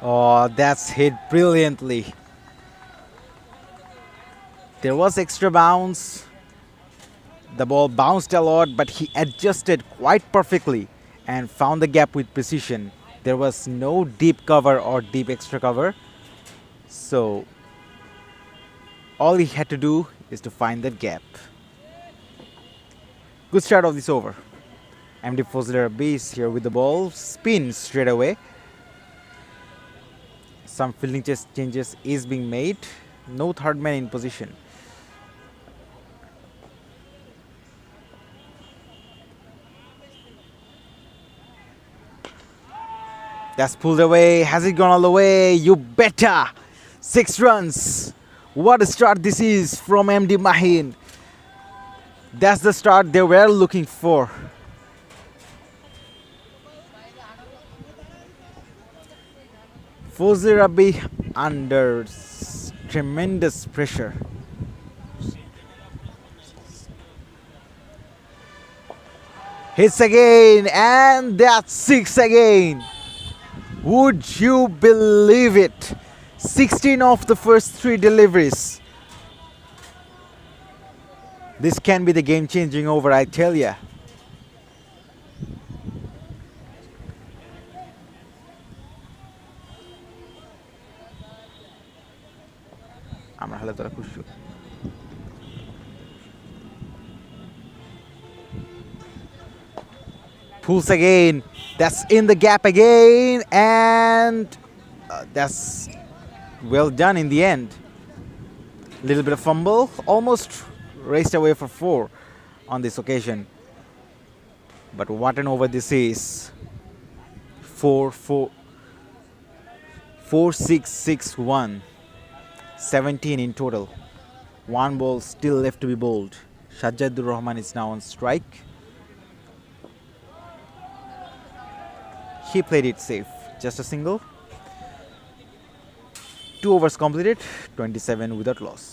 Oh, that's hit brilliantly. There was extra bounce. The ball bounced a lot, but he adjusted quite perfectly and found the gap with precision. There was no deep cover or deep extra cover. So all he had to do is to find that gap. Good start of this over. MD Fozler base here with the ball. Spin straight away. Some fielding changes is being made. No third man in position. That's pulled away. Has it gone all the way? You better. 6 runs. What a start this is from MD Mahin. That's the start they were looking for. Fozil Rabi under tremendous pressure. Hits again, and that's 6 again. Would you believe it? 16 of the first 3 deliveries. This can be the game changing over, I tell ya. আমরা হলে তোরা খুশি হবি। Pulls again. That's in the gap again, and that's well done in the end. Little bit of fumble, almost raced away for 4 on this occasion. But what an over this is. 4-6-6-1. 17 in total. 1 ball still left to be bowled. Shahjadur Rahman is now on strike. He played it safe. Just a single. 2 overs completed. 27 without loss.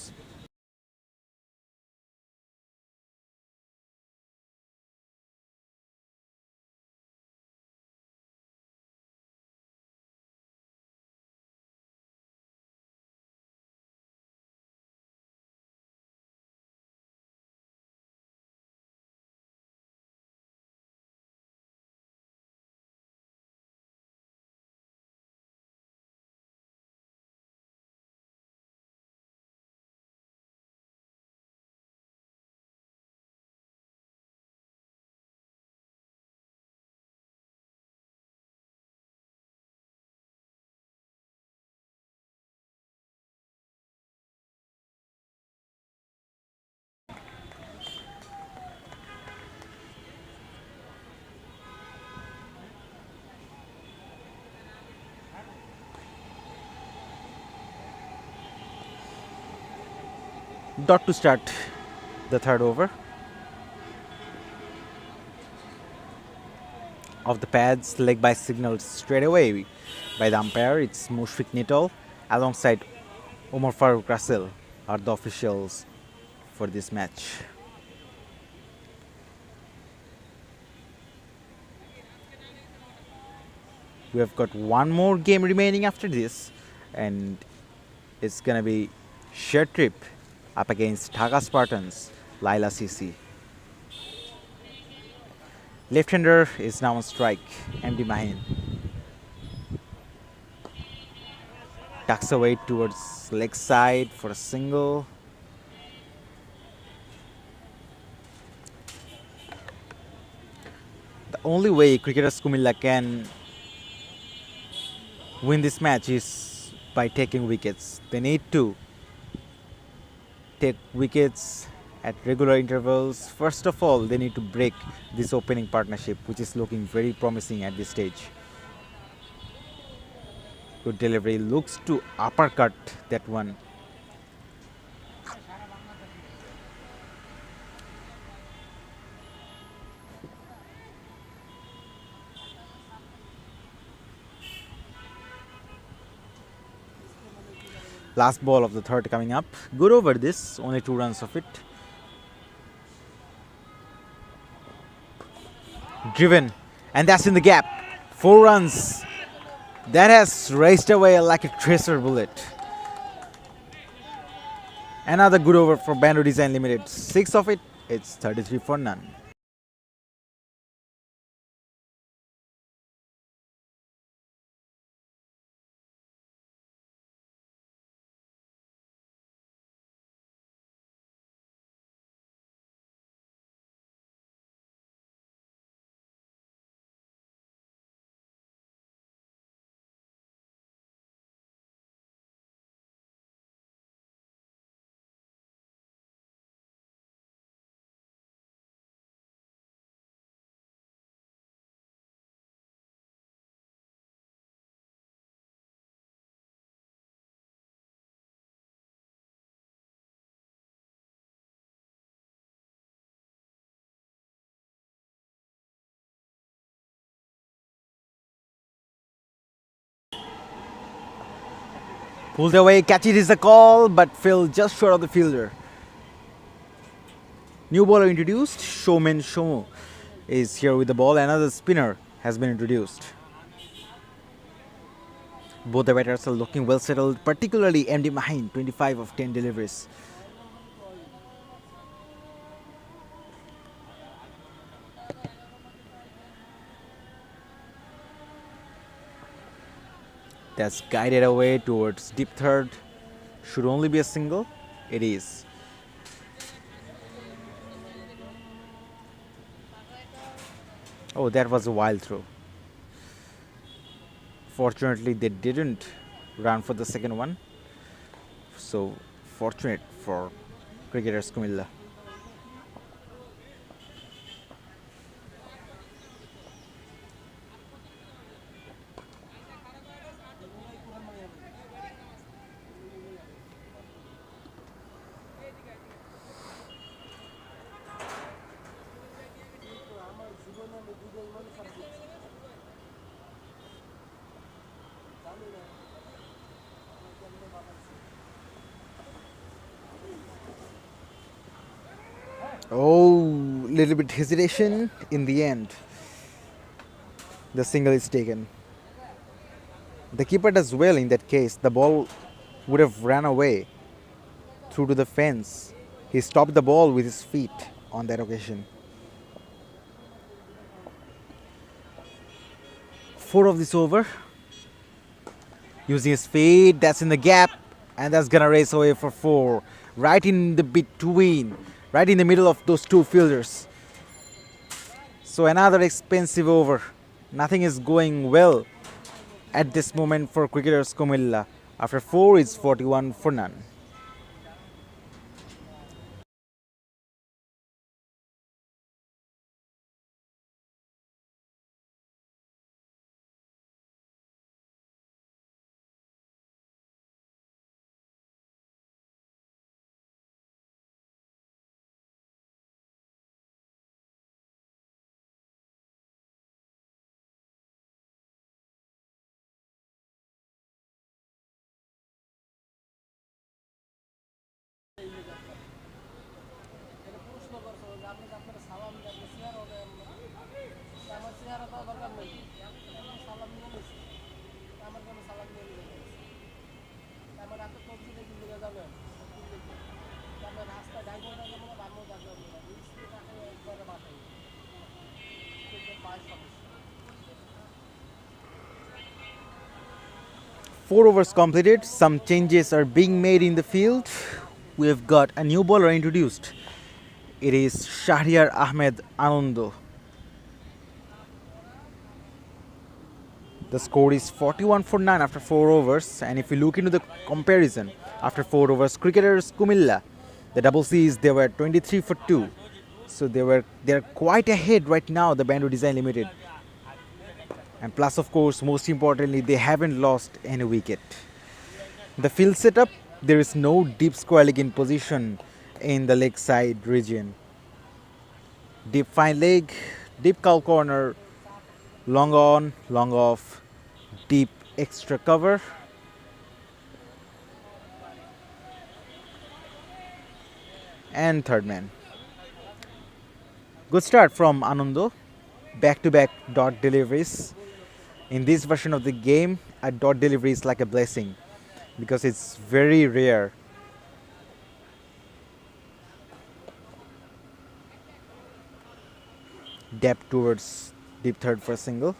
Dot to start the third over. Of the pads, leg by signaled straight away by the umpire. It's Mushfiq Nitol alongside Omar Farooq Russell are the officials for this match. We have got one more game remaining after this, and it's gonna be shared trip up against Dhaka Spartans, Laila CC. Left-hander is now on strike, MD Mahin. Tucks away towards leg side for a single. The only way cricketers Comilla can win this match is by taking wickets. They need to take wickets at regular intervals. First of all, they need to break this opening partnership, which is looking very promising at this stage. Good delivery, looks to uppercut that one. Last ball of the third coming up. Good over this, only 2 runs of it. Driven, and that's in the gap. 4 runs. That has raced away like a tracer bullet. Another good over for Bando Design Limited. 6 of it, it's 33 for none. Pulled away, catch it is the call, but fell just short of the fielder. New bowler introduced, Showman Shomo is here with the ball. Another spinner has been introduced. Both the batters are looking well settled, particularly MD Mahin, 25 of 10 deliveries. That's guided away towards deep third. Should only be a single. It is. Oh, that was a wild throw. Fortunately, they didn't run for the second one. So, fortunate for cricketers Comilla. Oh, little bit hesitation in the end. The single is taken. The keeper does well in that case. The ball would have ran away through to the fence. He stopped the ball with his feet on that occasion. 4 of this over. Using his feet, that's in the gap, and that's gonna race away for 4. Right in the between, right in the middle of those two fielders. So another expensive over. Nothing is going well at this moment for cricketers Comilla. After 4, it's 41 for none. Four overs completed. Some changes are being made in the field. We have got a new bowler introduced. It is Shahriar Ahmed Anando. The score is 41 for 9 after 4 overs. And if you look into the comparison, after 4 overs, cricketers Comilla, the double C's, they were 23 for 2. So they're quite ahead right now, the Bando Design Limited. And plus, of course, most importantly, they haven't lost any wicket. The field setup, there is no deep square leg in position in the leg side region. Deep fine leg, deep cow corner, long on, long off, deep extra cover. And third man. Good start from Anando. Back-to-back dot deliveries. In this version of the game, a dot delivery is like a blessing because it's very rare. Depth towards deep third for a single.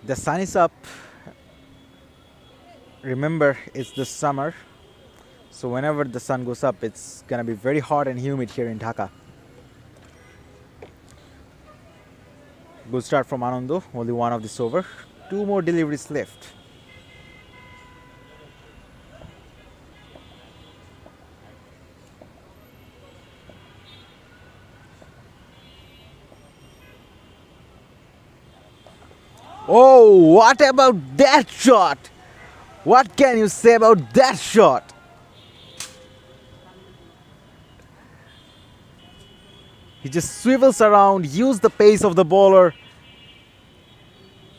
The sun is up. Remember, it's the summer. So whenever the sun goes up, it's gonna be very hot and humid here in Dhaka. Good start from Anando, only one of this over. 2 more deliveries left. Oh, what about that shot? What can you say about that shot? He just swivels around, used the pace of the bowler,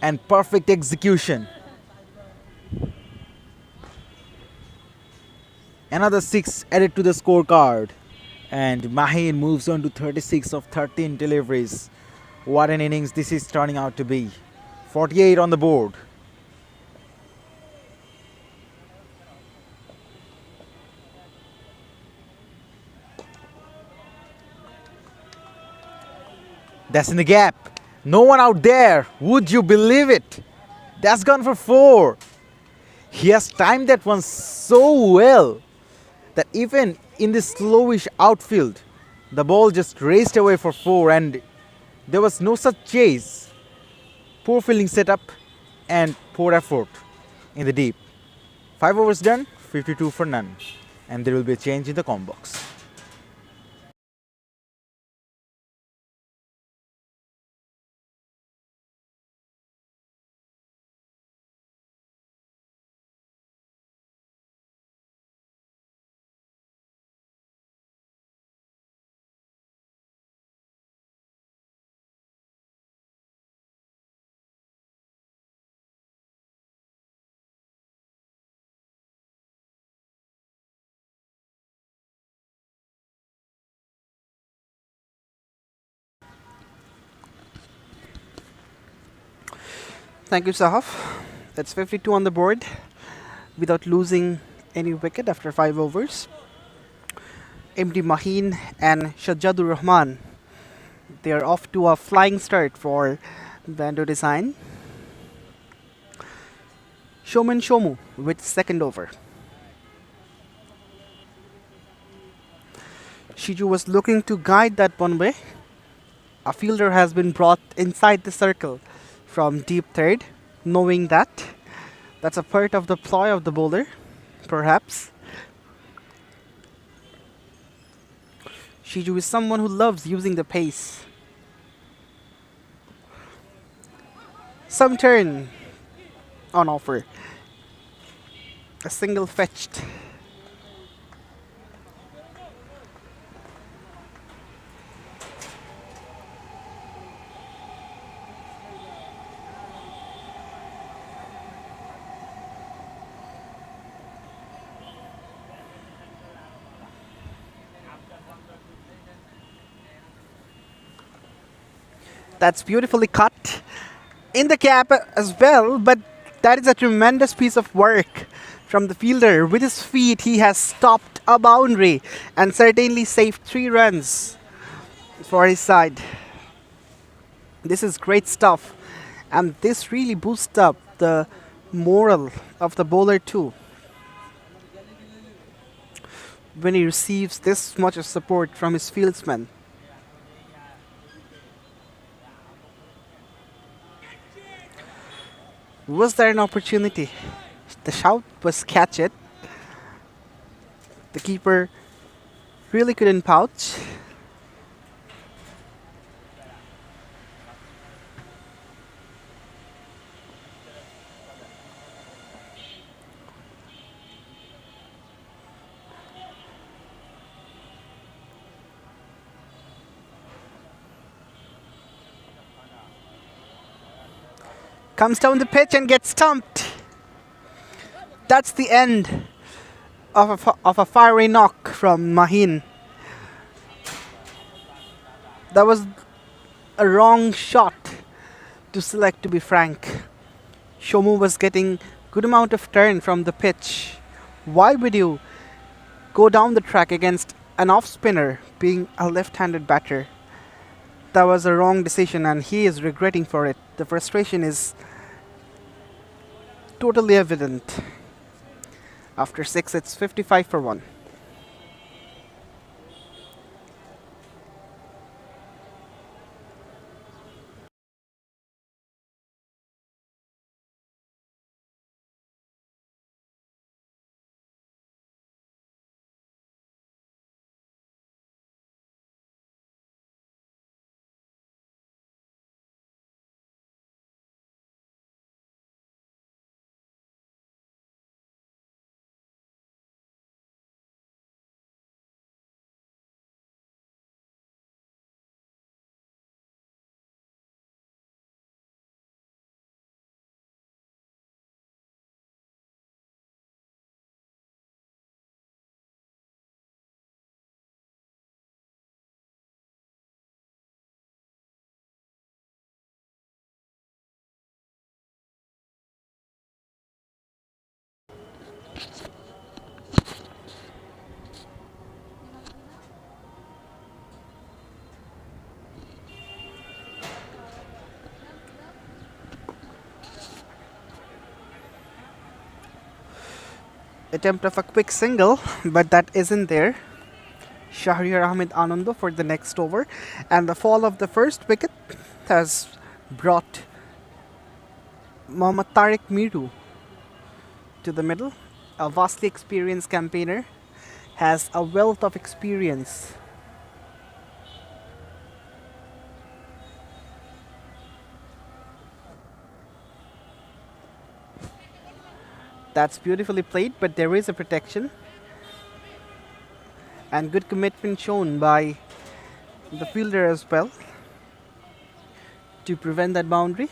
and perfect execution. Another 6 added to the scorecard. And Mahin moves on to 36 of 13 deliveries. What an innings this is turning out to be. 48 on the board. That's in the gap. No one out there. Would you believe it? That's gone for 4. He has timed that one so well that even in this slowish outfield, the ball just raced away for 4 and there was no such chase. Poor fielding setup and poor effort in the deep. 5 overs done, 52 for none. And there will be a change in the com box. Thank you, Sahaf. That's 52 on the board without losing any wicket after 5 overs. MD Mahin and Shahjadur Rahman, they are off to a flying start for Bando design. Showman Shomu with second over. Shiju was looking to guide that one way. A fielder has been brought inside the circle from deep third, knowing that that's a part of the ploy of the bowler, perhaps. Shiju is someone who loves using the pace. Some turn on offer. A single fetched. That's beautifully cut in the cap as well, but that is a tremendous piece of work from the fielder. With his feet, he has stopped a boundary and certainly saved 3 runs for his side. This is great stuff, and this really boosts up the moral of the bowler too. When he receives this much of support from his fieldsmen. Was there an opportunity? The shout was catch it. The keeper really couldn't pouch. Comes down the pitch and gets stumped. That's the end of a fiery knock from Mahin. That was a wrong shot to select, to be frank. Shomu was getting good amount of turn from the pitch. Why would you go down the track against an off spinner being a left-handed batter? That was a wrong decision and he is regretting for it. The frustration is totally evident. After 6, it's 55 for 1. Attempt of a quick single, but that isn't there. Shahriar Ahmed Anando for the next over, and the fall of the first wicket has brought Mohammad Tariq Miru to the middle. A vastly experienced campaigner, has a wealth of experience. That's beautifully played, but there is a protection and good commitment shown by the fielder as well to prevent that boundary.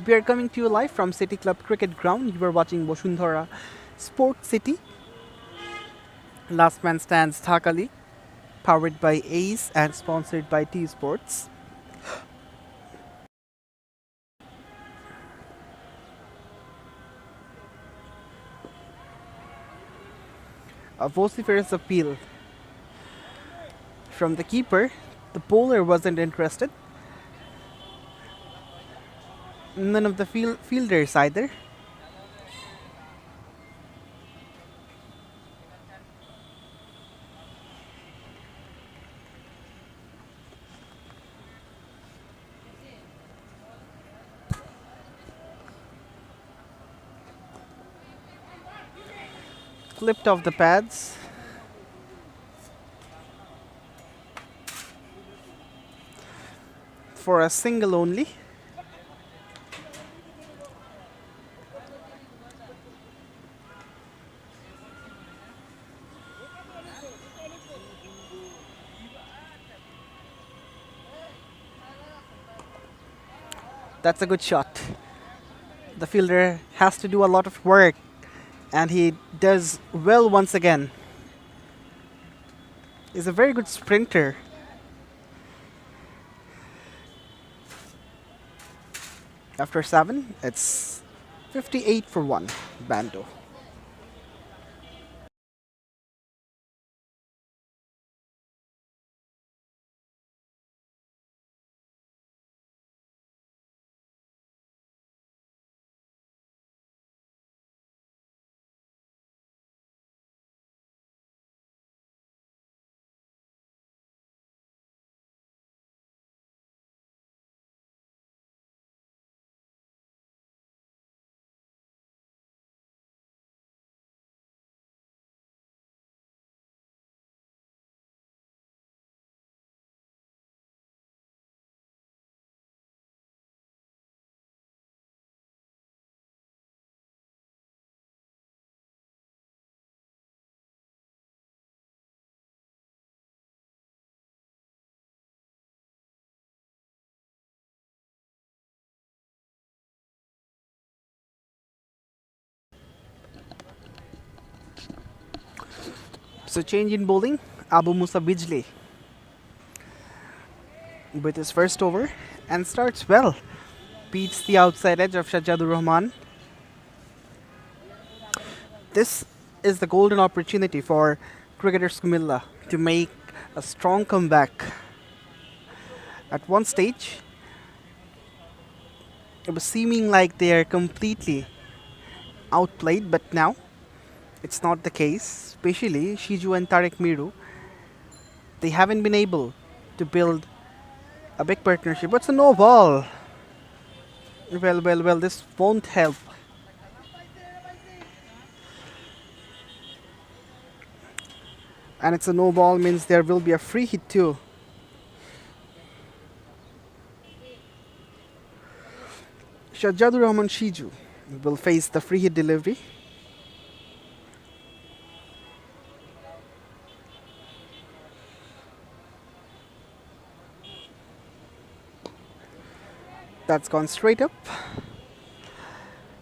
We are coming to you live from City Club Cricket Ground. You are watching Boshundhara Sport City. Last Man Stands Dhaka League, powered by Ace and sponsored by T Sports. A vociferous appeal from the keeper. The bowler wasn't interested. None of the fielders either. Clipped off the pads. For a single only. That's a good shot. The fielder has to do a lot of work, and he does well once again. He's a very good sprinter. After 7, it's 58 for 1, Bando. So change in bowling, Abu Musa Bijli with his first over and starts well. Beats the outside edge of Shajadur Rahman. This is the golden opportunity for cricketers Comilla to make a strong comeback. At one stage, it was seeming like they are completely outplayed, but now it's not the case. Especially Shiju and Tariq Miru, they haven't been able to build a big partnership. What's a no ball? Well, this won't help. And it's a no ball means there will be a free hit too. Shajadur Rahman Shiju will face the free hit delivery. That's gone straight up.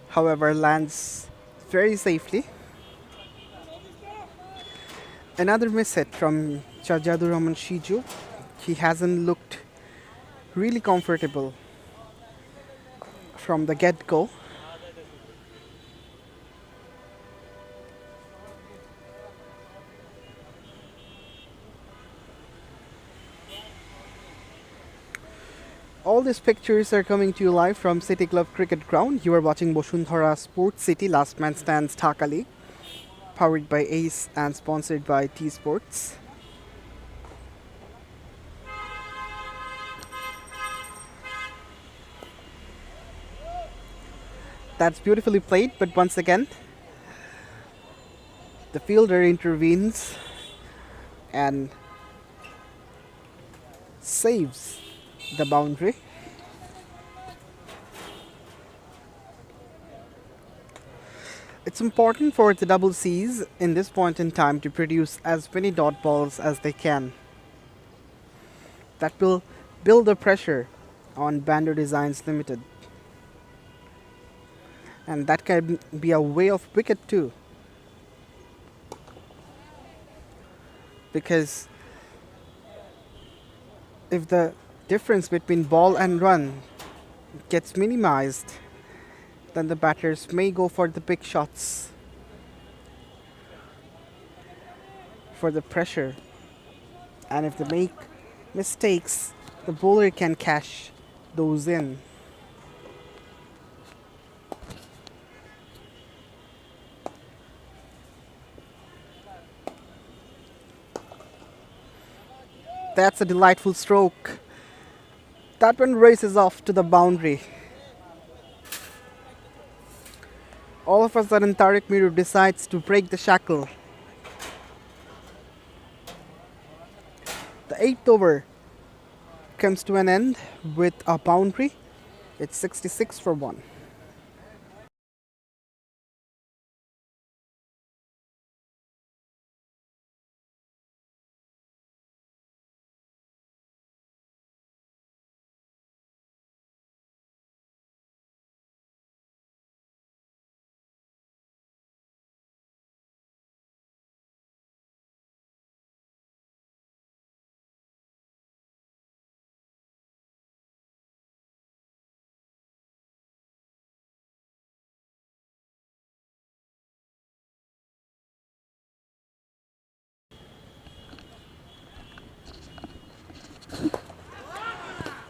However, lands very safely. Another miss hit from Shajadur Rahman Shiju. He hasn't looked really comfortable from the get-go. All these pictures are coming to you live from City Club Cricket Ground. You are watching Boshunthara Sports City Last Man Stands Dhaka League, powered by Ace and sponsored by T Sports. That's beautifully played, but once again, the fielder intervenes and saves the boundary. It's important for the double C's in this point in time to produce as many dot balls as they can. That will build the pressure on Bando Designs Limited. And that can be a way of wicket too. Because if the difference between ball and run gets minimized, then the batters may go for the big shots for the pressure. And if they make mistakes, the bowler can cash those in. That's a delightful stroke. That one races off to the boundary. All of a sudden, Tariq Miru decides to break the shackle. The 8th over comes to an end with a boundary. It's 66 for 1.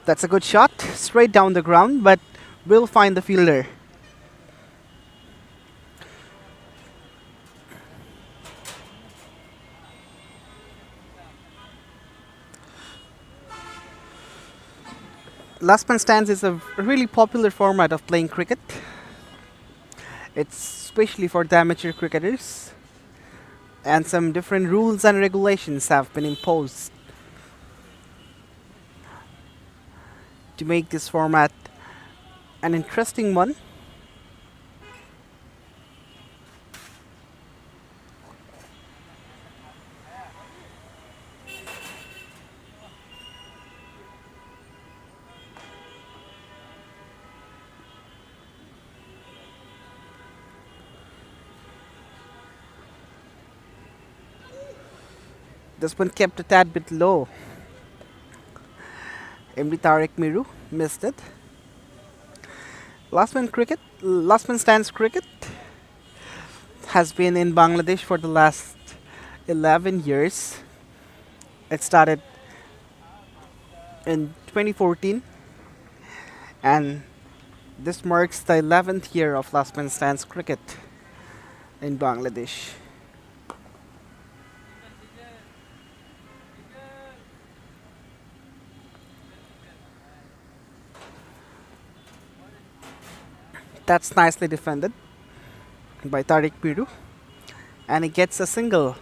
That's a good shot, straight down the ground, but will find the fielder. Last man stands is a really popular format of playing cricket. It's especially for the amateur cricketers, and some different rules and regulations have been imposed to make this format an interesting one. This one kept a tad bit low. MD Tariq Miru missed it. Last man stands cricket has been in Bangladesh for the last 11 years. It started in 2014, and this marks the 11th year of last man stands cricket in Bangladesh. That's nicely defended by Tariq Miru, and he gets a single.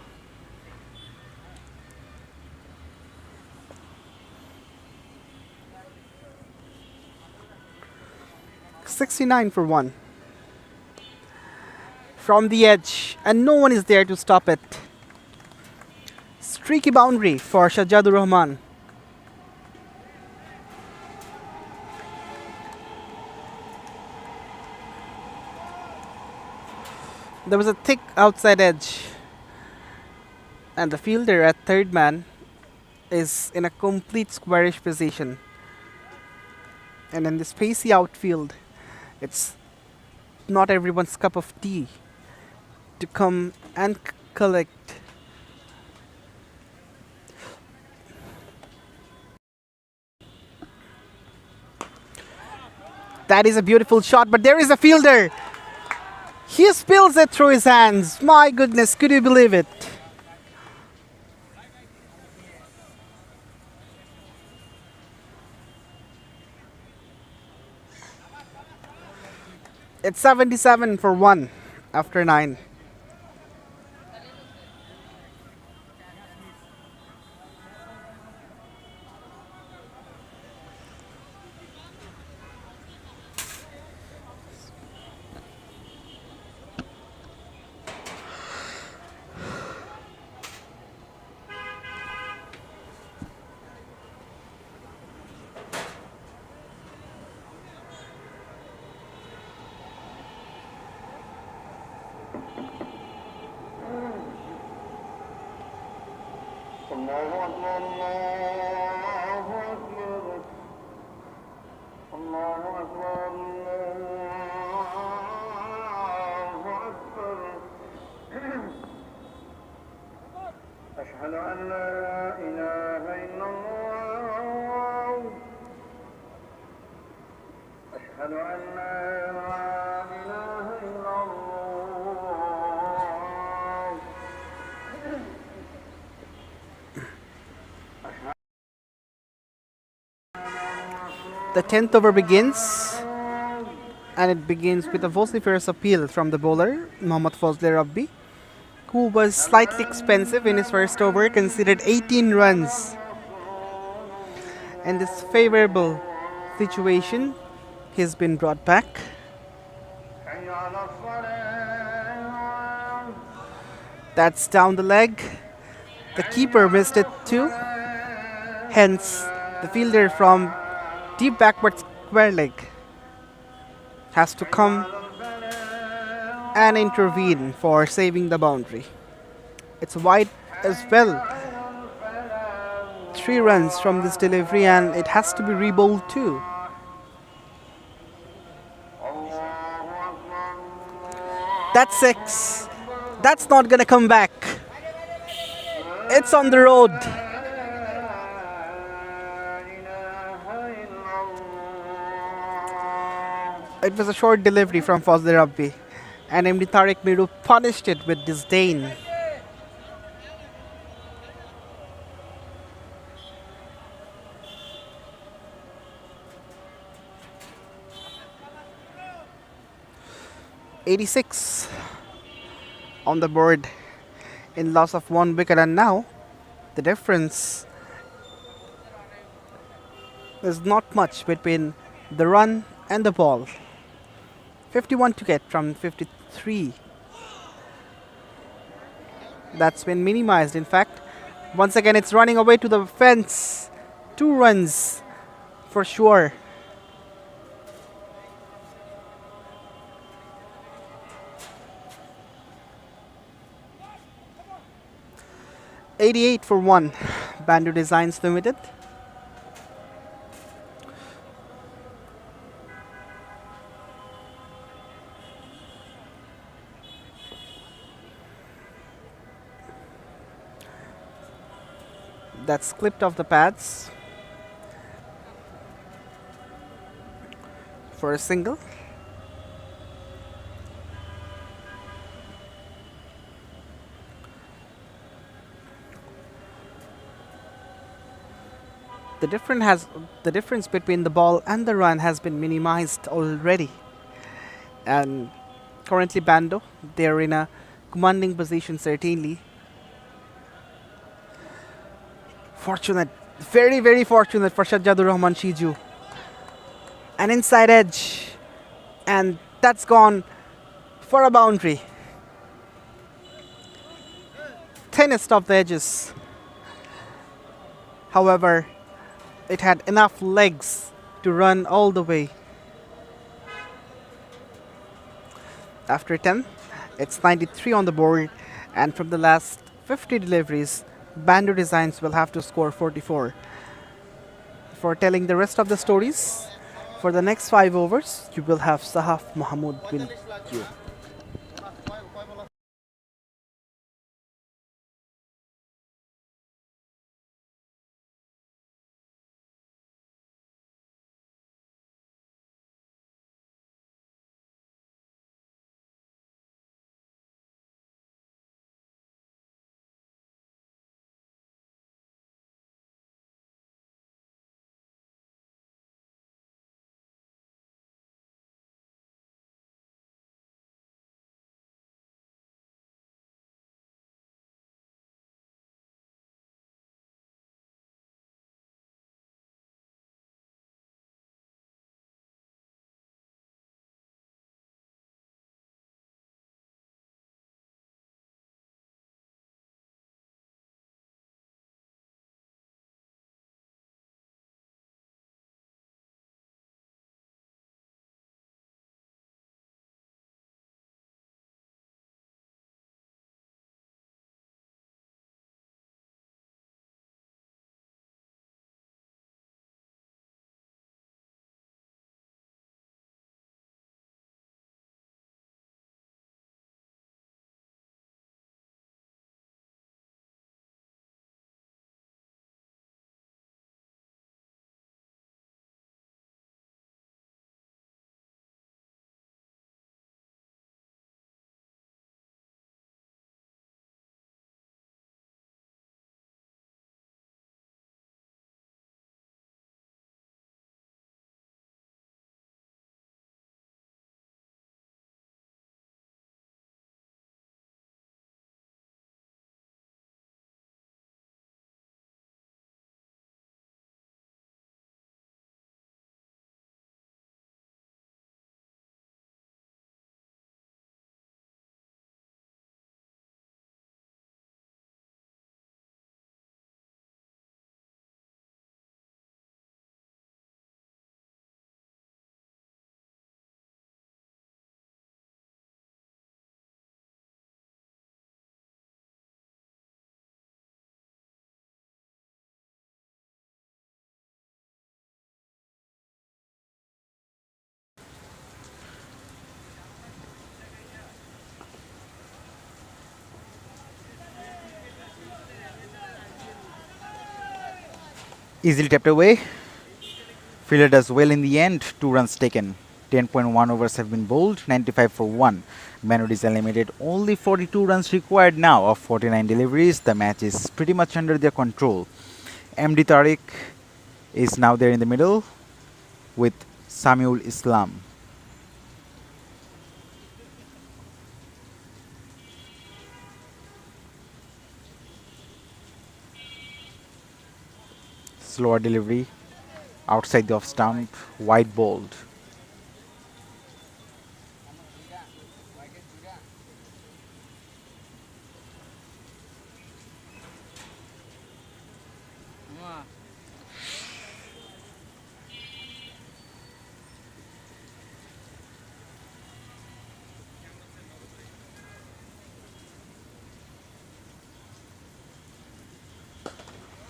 $69 for 1. From the edge, and no one is there to stop it. Streaky boundary for Shajadur Rahman. There was a thick outside edge, and the fielder at third man is in a complete squarish position. And in the spacey outfield, it's not everyone's cup of tea to come and collect. That is a beautiful shot, but there is a fielder. He spills it through his hands. My goodness, could you believe it? It's 77 for 1 after 9. أشهد أن لا إله إلا الله أشهد أن لا إله إلا الله The 10th over begins, and it begins with a vociferous appeal from the bowler, Mohammad Fazli Rabbi, who was slightly expensive in his first over, considered 18 runs. In this favorable situation, he's been brought back. حي على الصلاة That's down the leg. The keeper missed it too. Hence, the fielder from deep backward square leg has to come and intervene for saving the boundary. It's wide as well. 3 runs from this delivery, and it has to be rebowled too. That's 6. That's not gonna come back. It's on the road. It was a short delivery from Fazli Rabbi, and MD Tariq Miru punished it with disdain. "86 on the board in loss of 1 wicket, and now the difference is not much between the run and the ball. 51 to get from 53. That's been minimized, in fact. Once again, it's running away to the fence. 2 runs for sure. "88 for 1. Bando Designs Limited. That's clipped off the pads for a single. The difference between the ball and the run has been minimized already, and currently Bando, they're in a commanding position certainly. Fortunate, very very fortunate for Shajjadur Rahman Shiju. An inside edge, and that's gone for a boundary. Thinnest of the edges. However, it had enough legs to run all the way. After 10, it's 93 on the board, and from the last 50 deliveries, Bando Designs will have to score 44. For telling the rest of the stories, for the next 5 overs, you will have Sahaf Mahmood with you. Easily tapped away. Fielder does well in the end. 2 runs taken. 10.1 overs have been bowled. 95 for 1. Bando is eliminated. Only 42 runs required now of 49 deliveries. The match is pretty much under their control. MD Tariq is now there in the middle with Samuel Islam. Slower delivery outside the off stump, wide bowled.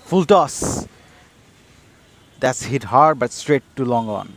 Full toss. That's hit hard but straight to long on.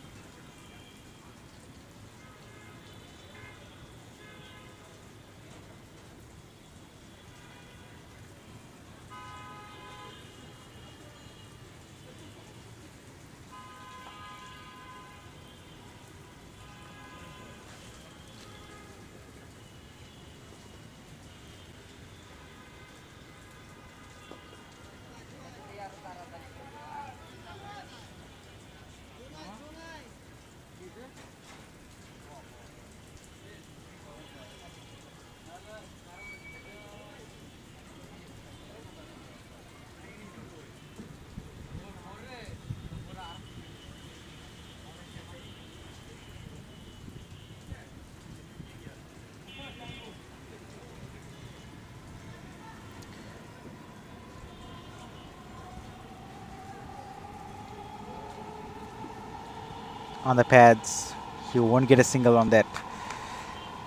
On the pads, he won't get a single on that.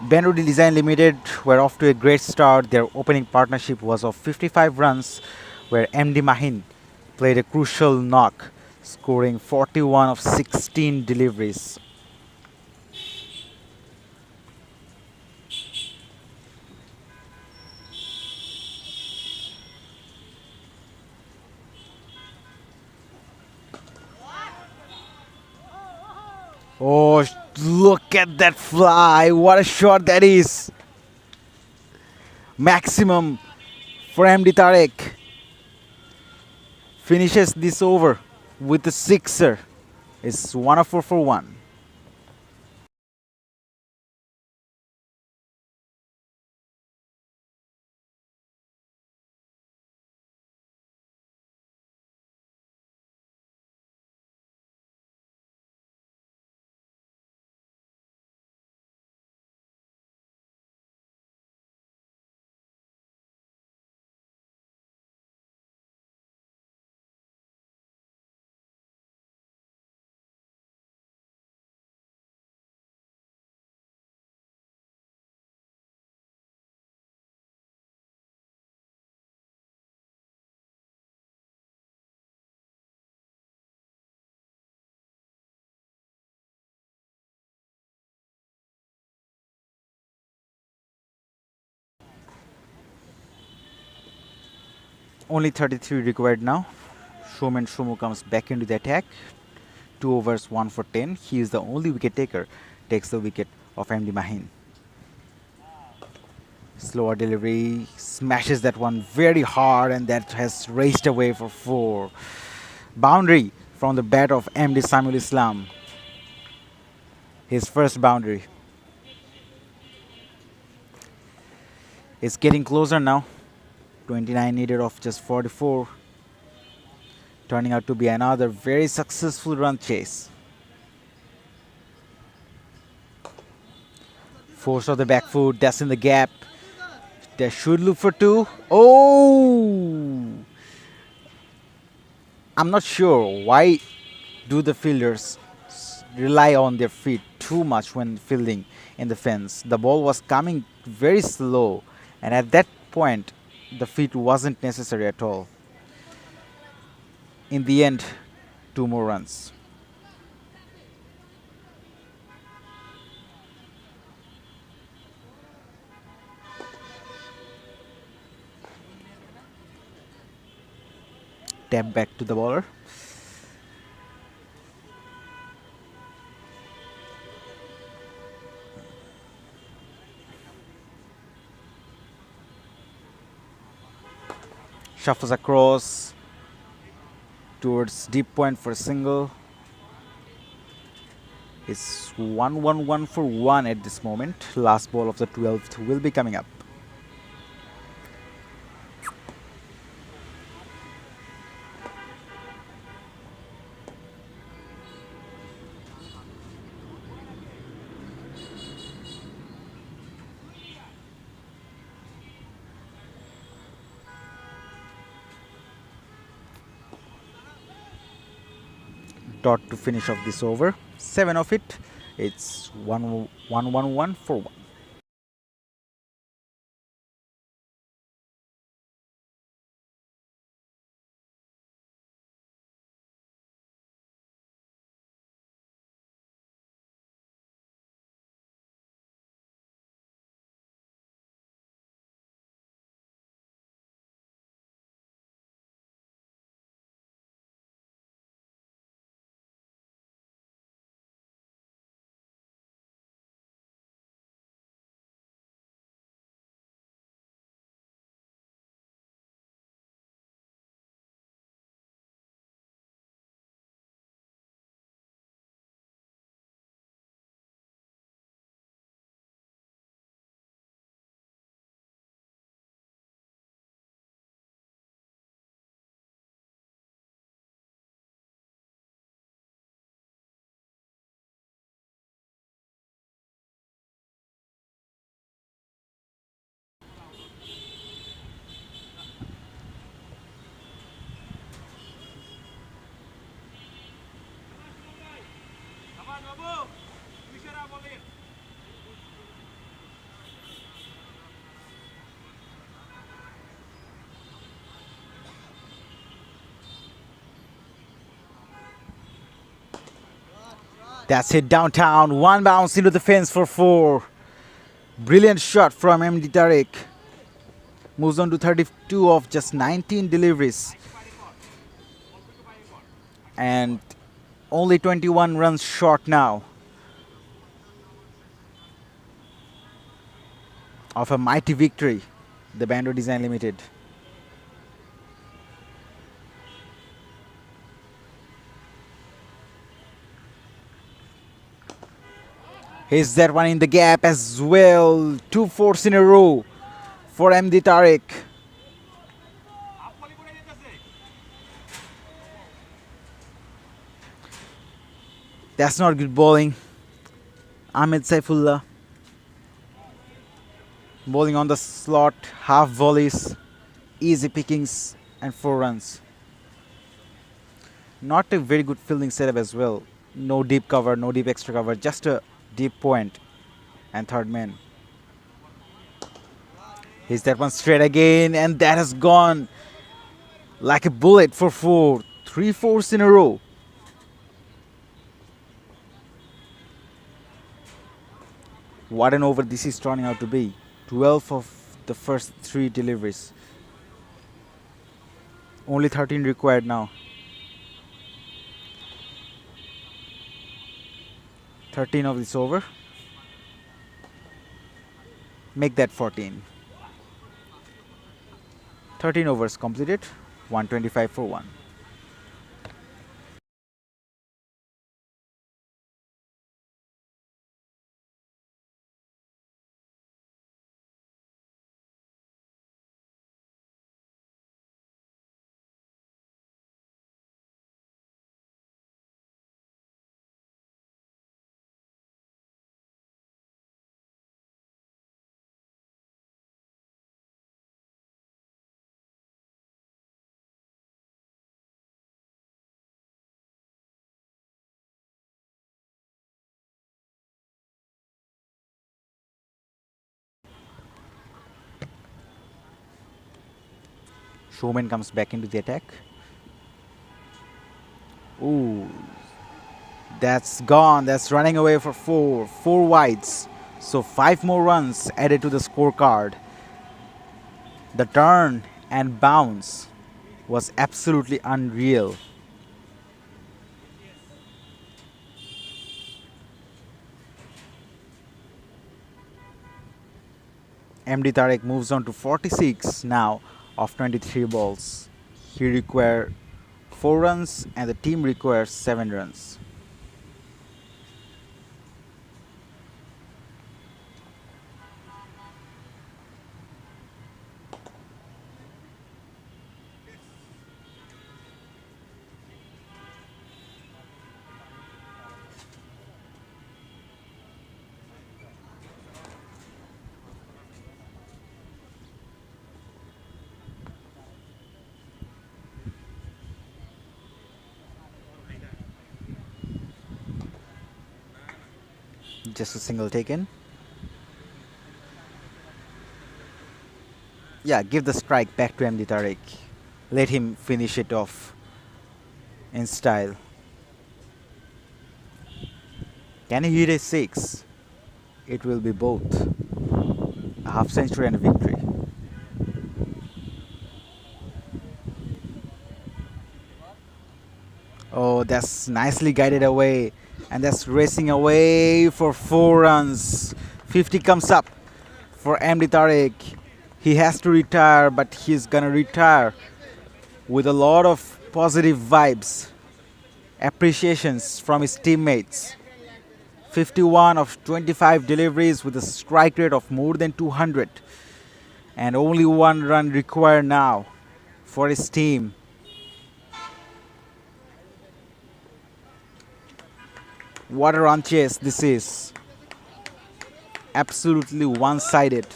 Bando Design Limited were off to a great start. Their opening partnership was of 55 runs, where MD Mahin played a crucial knock, scoring 41 of 16 deliveries. Oh, look at that fly. What a shot that is. Maximum for MD Tarek. Finishes this over with a sixer. It's 1 of 4 for 1. Only 33 required now. Showman Shomu comes back into the attack. 2 overs, 1 for 10. He is the only wicket taker. Takes the wicket of MD Mahin. Slower delivery. Smashes that one very hard, and that has raced away for 4. Boundary from the bat of MD Samuel Islam. His first boundary. It's getting closer now. 29 needed of just 44. Turning out to be another very successful run chase. Force of the back foot, that's in the gap. They should look for 2. Oh! I'm not sure why do the fielders rely on their feet too much when fielding in the fence. The ball was coming very slow, and at that point the feet wasn't necessary at all. In the end, 2 more runs. Tap back to the bowler. Shuffles across towards deep point for a single. It's 1-1-1 for 1 at this moment. Last ball of the 12th will be coming up. Dot to finish off this over. 7 of it. It's 1-1-1 for 1. That's it downtown. One bounce into the fence for 4. Brilliant shot from MD Tariq. Moves on to 32 of just 19 deliveries. And only 21 runs short now of a mighty victory, the Bando Design Limited. Here's that one in the gap as well. 2 fours in a row for MD Tariq. That's not good bowling. Ahmed Saifullah bowling on the slot, half volleys, easy pickings, and 4 runs. Not a very good fielding setup as well. No deep cover, no deep extra cover, just a deep point and third man. Here's that one straight again, and that has gone like a bullet for 4. 3 fours in a row. What an over this is turning out to be. 12 of the first 3 deliveries. Only 13 required now. 13 of this over. Make that 14. 13 overs completed. 125 for 1. Showman comes back into the attack. Ooh, that's gone. That's running away for 4. 4 wides. So 5 more runs added to the scorecard. The turn and bounce was absolutely unreal. MD Tariq moves on to 46 now. of 23 balls. He required 4 runs and the team requires 7 runs. Just a single taken. Yeah, give the strike back to MD Tariq. Let him finish it off in style. Can he hit a 6? It will be both a half century and a victory. Oh, that's nicely guided away. And that's racing away for 4 runs. 50 comes up for MD Tariq. He has to retire, but he's gonna retire with a lot of positive vibes, appreciations from his teammates. 51 of 25 deliveries with a strike rate of more than 200. And only 1 run required now for his team. What a run chase this is. Absolutely one-sided.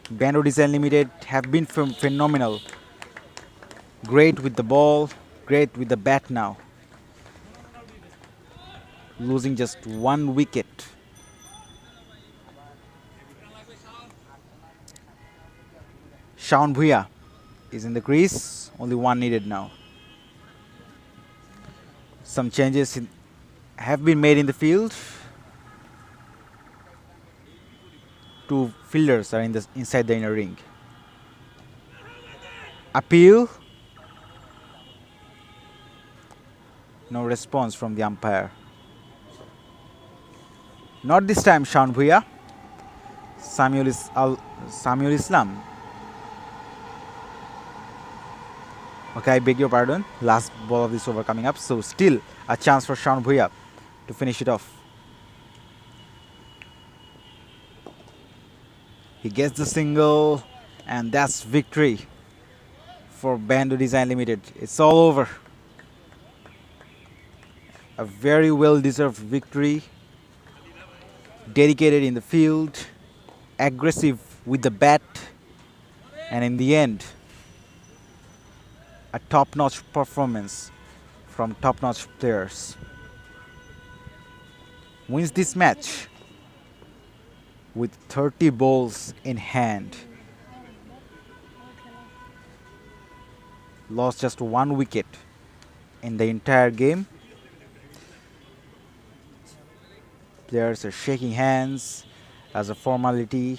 Bando Design Limited have been phenomenal. Great with the ball, great with the bat now. Losing just 1 wicket. Shaun Bhuya is in the crease, only 1 needed now. Some changes have been made in the field. 2 fielders are inside the inner ring. Appeal. No response from the umpire. Not this time, Shaun Bhuya. Samuel Islam. Okay, I beg your pardon. Last ball of this over coming up. So still a chance for Shaun Bhuya to finish it off. He gets the single, and that's victory for Bando Design Limited. It's all over. A very well-deserved victory. Dedicated in the field, aggressive with the bat, and in the end, a top-notch performance from top-notch players. Wins this match with 30 balls in hand. Lost just 1 wicket in the entire game. Players are shaking hands as a formality.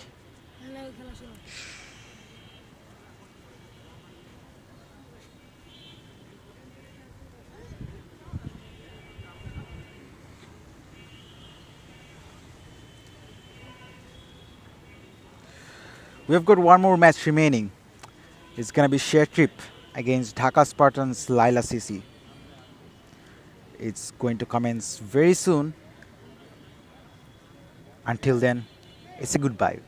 We've got 1 more match remaining. It's gonna be share trip against Dhaka Spartans Laila CC. It's going to commence very soon. Until then, it's a goodbye.